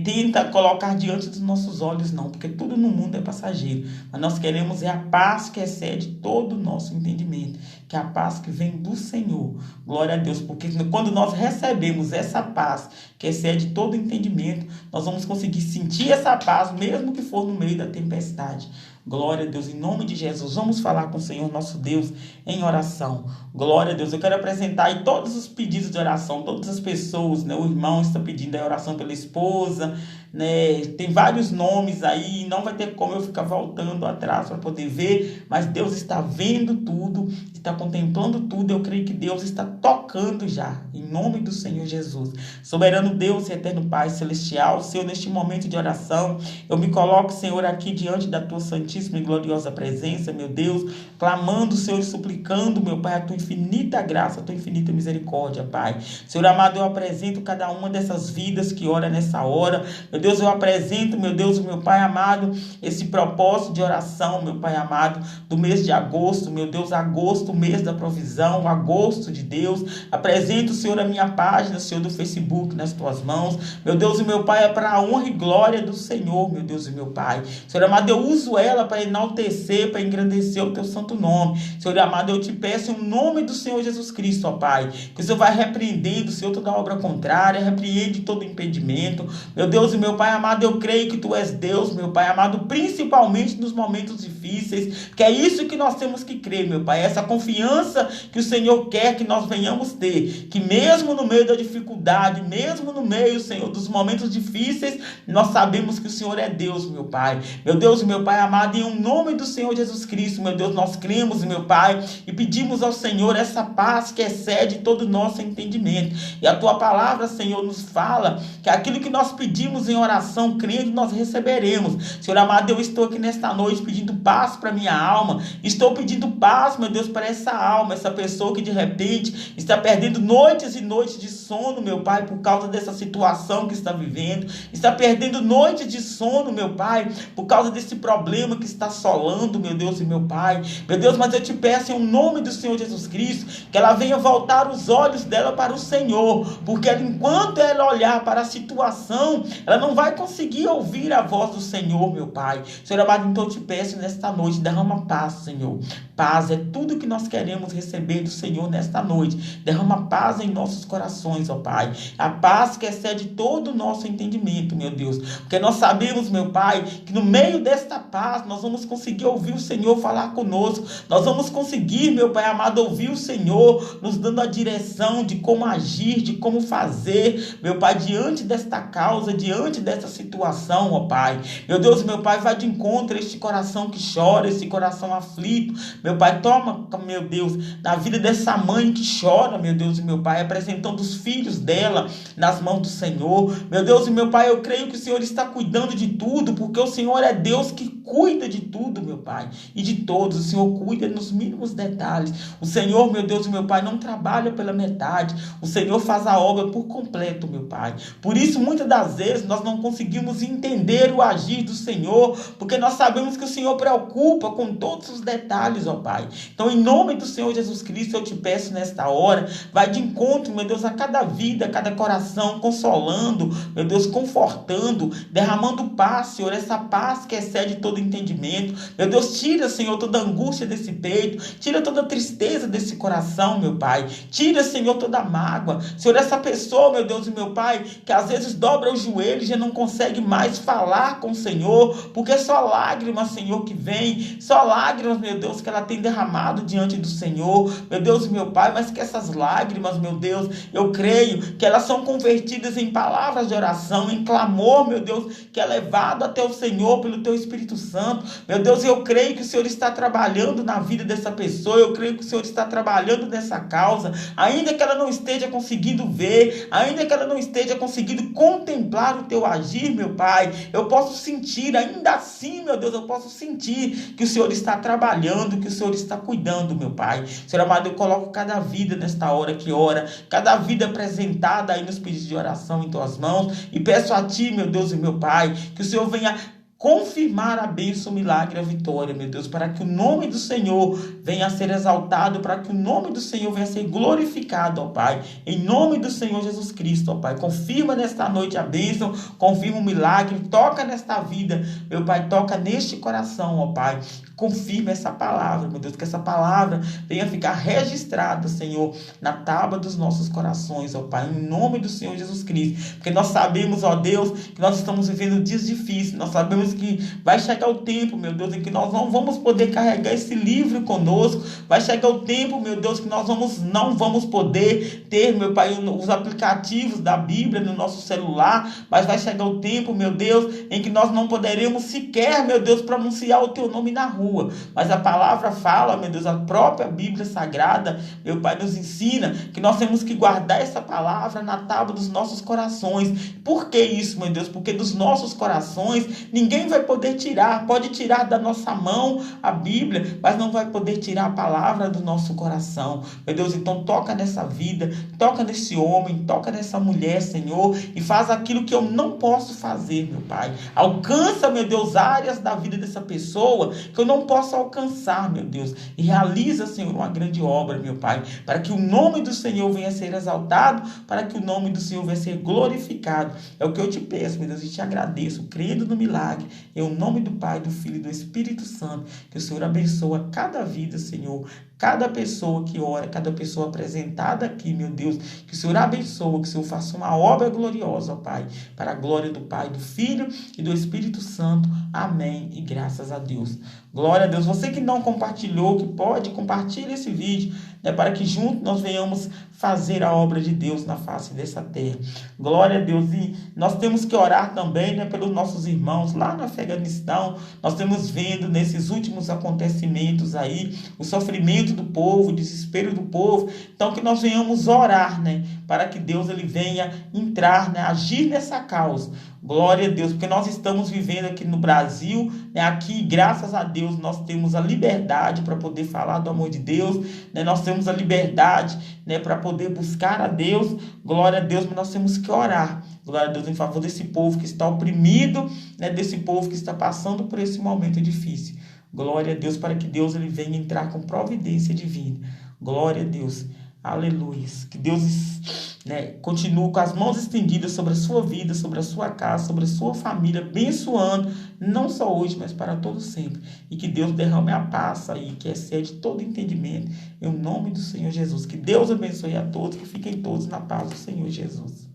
tenta colocar diante dos nossos olhos, não, porque tudo no mundo é passageiro, mas nós queremos a paz que excede todo o nosso entendimento, que é a paz que vem do Senhor. Glória a Deus, porque quando nós recebemos essa paz que excede todo o entendimento, nós vamos conseguir sentir essa paz, mesmo que for no meio da tempestade. Glória a Deus, em nome de Jesus, vamos falar com o Senhor nosso Deus em oração. Glória a Deus, eu quero apresentar aí todos os pedidos de oração, todas as pessoas, né? O irmão está pedindo a oração pela esposa, né? Tem vários nomes aí, não vai ter como eu ficar voltando atrás para poder ver, mas Deus está vendo tudo, está contemplando tudo. Eu creio que Deus está tocando já, em nome do Senhor Jesus. Soberano Deus e eterno Pai celestial, Senhor, neste momento de oração, eu me coloco, Senhor, aqui diante da tua santíssima e gloriosa presença, meu Deus, clamando, Senhor, e suplicando, meu Pai, a tua infinita graça, a tua infinita misericórdia, Pai. Senhor amado, eu apresento cada uma dessas vidas que ora nessa hora. Meu Deus, eu apresento, meu Deus, meu Pai amado, esse propósito de oração, meu Pai amado, do mês de agosto, meu Deus, agosto, mês da provisão, agosto de Deus. Apresento, Senhor, a minha página, Senhor, do Facebook nas tuas mãos. Meu Deus e meu Pai, é para a honra e glória do Senhor, meu Deus e meu Pai. Senhor amado, eu uso ela para enaltecer, para engrandecer o teu santo nome. Senhor amado, eu te peço em nome do Senhor Jesus Cristo, ó Pai, que o Senhor vai repreendendo, Senhor, toda obra contrária, repreende todo impedimento. Meu Deus e meu Pai amado, eu creio que tu és Deus, meu Pai amado, principalmente nos momentos difíceis, que é isso que nós temos que crer, meu Pai, essa confiança que o Senhor quer que nós venhamos ter, que mesmo no meio da dificuldade, mesmo no meio, Senhor, dos momentos difíceis, nós sabemos que o Senhor é Deus, meu Pai. Meu Deus e meu Pai amado, em nome do Senhor Jesus Cristo, meu Deus, nós cremos, meu Pai, e pedimos ao Senhor essa paz que excede todo o nosso entendimento. E a tua palavra, Senhor, nos fala que aquilo que nós pedimos em oração, crendo, nós receberemos. Senhor amado, eu estou aqui nesta noite pedindo paz para minha alma. Estou pedindo paz, meu Deus, para essa alma, essa pessoa que de repente está perdendo noites e noites de sono, meu Pai, por causa dessa situação que está vivendo. Está perdendo noites de sono, meu Pai, por causa desse problema que está assolando, meu Deus e meu Pai. Meu Deus, mas eu te peço em nome do Senhor Jesus Cristo, que ela venha voltar os olhos dela para o Senhor, porque enquanto ela olhar para a situação, ela não vai conseguir ouvir a voz do Senhor, meu Pai. Senhor amado, então eu te peço nesta noite, derrama paz, Senhor. Paz é tudo que nós queremos receber do Senhor nesta noite. Derrama paz em nossos corações, ó Pai. A paz que excede todo o nosso entendimento, meu Deus. Porque nós sabemos, meu Pai, que no meio desta paz nós vamos conseguir ouvir o Senhor falar conosco. Nós vamos conseguir, meu Pai amado, ouvir o Senhor nos dando a direção de como agir, de como fazer, meu Pai, diante desta causa, diante dessa situação, ó Pai. Meu Deus, meu Pai, vai de encontro a este coração que chora, esse coração aflito, meu Meu Pai, toma, meu Deus, na vida dessa mãe que chora, meu Deus e meu Pai, apresentando os filhos dela nas mãos do Senhor. Meu Deus e meu Pai, eu creio que o Senhor está cuidando de tudo, porque o Senhor é Deus que cuida de tudo, meu Pai, e de todos. O Senhor cuida nos mínimos detalhes. O Senhor, meu Deus e meu Pai, não trabalha pela metade. O Senhor faz a obra por completo, meu Pai. Por isso, muitas das vezes, nós não conseguimos entender o agir do Senhor, porque nós sabemos que o Senhor preocupa com todos os detalhes, ó Pai. Então, em nome do Senhor Jesus Cristo, eu te peço nesta hora, vai de encontro, meu Deus, a cada vida, a cada coração, consolando, meu Deus, confortando, derramando paz, Senhor, essa paz que excede todo entendimento. Meu Deus, tira, Senhor, toda angústia desse peito, tira toda tristeza desse coração, meu Pai. Tira, Senhor, toda mágoa. Senhor, essa pessoa, meu Deus e meu Pai, que às vezes dobra os joelhos e já não consegue mais falar com o Senhor, porque é só lágrimas, Senhor, que vem, só lágrimas, meu Deus, que ela tem derramado diante do Senhor, meu Deus e meu Pai, mas que essas lágrimas, meu Deus, eu creio que elas são convertidas em palavras de oração, em clamor, meu Deus, que é levado até o Senhor pelo Teu Espírito Santo. Meu Deus, eu creio que o Senhor está trabalhando na vida dessa pessoa, eu creio que o Senhor está trabalhando nessa causa, ainda que ela não esteja conseguindo ver, ainda que ela não esteja conseguindo contemplar o Teu agir, meu Pai, eu posso sentir, ainda assim, meu Deus, eu posso sentir que o Senhor está trabalhando, que o Senhor está cuidando, meu Pai. Senhor amado, eu coloco cada vida nesta hora que ora, cada vida apresentada aí nos pedidos de oração em Tuas mãos, e peço a Ti, meu Deus e meu Pai, que o Senhor venha confirmar a bênção, o milagre, a vitória, meu Deus, para que o nome do Senhor venha a ser exaltado, para que o nome do Senhor venha a ser glorificado, ó Pai, em nome do Senhor Jesus Cristo, ó Pai. Confirma nesta noite a bênção, confirma o milagre, toca nesta vida, meu Pai, toca neste coração, ó Pai. Confirma essa palavra, meu Deus, que essa palavra venha ficar registrada, Senhor, na tábua dos nossos corações, ó Pai, em nome do Senhor Jesus Cristo, porque nós sabemos, ó Deus, que nós estamos vivendo dias difíceis, nós sabemos que vai chegar o tempo, meu Deus, em que nós não vamos poder carregar esse livro conosco, vai chegar o tempo, meu Deus, que nós não vamos poder ter, meu Pai, os aplicativos da Bíblia no nosso celular, mas vai chegar o tempo, meu Deus, em que nós não poderemos sequer, meu Deus, pronunciar o Teu nome na rua, mas a palavra fala, meu Deus, a própria Bíblia Sagrada, meu Pai, nos ensina que nós temos que guardar essa palavra na tábua dos nossos corações. Por que isso, meu Deus? Porque dos nossos corações ninguém vai poder tirar, pode tirar da nossa mão a Bíblia, mas não vai poder tirar a palavra do nosso coração, meu Deus. Então toca nessa vida, toca nesse homem, toca nessa mulher, Senhor, e faz aquilo que eu não posso fazer, meu Pai. Alcança, meu Deus, áreas da vida dessa pessoa que eu não posso alcançar, meu Deus, e realiza, Senhor, uma grande obra, meu Pai, para que o nome do Senhor venha a ser exaltado, para que o nome do Senhor venha a ser glorificado. É o que eu te peço, meu Deus, e te agradeço, crendo no milagre, em nome do Pai, do Filho e do Espírito Santo, que o Senhor abençoa cada vida, Senhor, cada pessoa que ora, cada pessoa apresentada aqui, meu Deus, que o Senhor abençoe, que o Senhor faça uma obra gloriosa, ó Pai, para a glória do Pai, do Filho e do Espírito Santo. Amém e graças a Deus. Glória a Deus. Você que não compartilhou, que pode, compartilhe esse vídeo, né, para que juntos nós venhamos fazer a obra de Deus na face dessa terra. Glória a Deus. E nós temos que orar também, né, pelos nossos irmãos lá no Afeganistão. Nós temos vendo nesses últimos acontecimentos aí o sofrimento do povo, o desespero do povo. Então que nós venhamos orar, né, para que Deus ele venha entrar, né, agir nessa causa. Glória a Deus, porque nós estamos vivendo aqui no Brasil, né? Aqui, graças a Deus, nós temos a liberdade para poder falar do amor de Deus, né? Nós temos a liberdade, né, para poder buscar a Deus. Glória a Deus, mas nós temos que orar. Glória a Deus em favor desse povo que está oprimido, né? Desse povo que está passando por esse momento difícil. Glória a Deus, para que Deus ele venha entrar com providência divina. Glória a Deus. Aleluia. Que Deus, né, continue com as mãos estendidas sobre a sua vida, sobre a sua casa, sobre a sua família, abençoando, não só hoje, mas para todo sempre. E que Deus derrame a paz aí, que excede todo entendimento, em nome do Senhor Jesus. Que Deus abençoe a todos, que fiquem todos na paz do Senhor Jesus.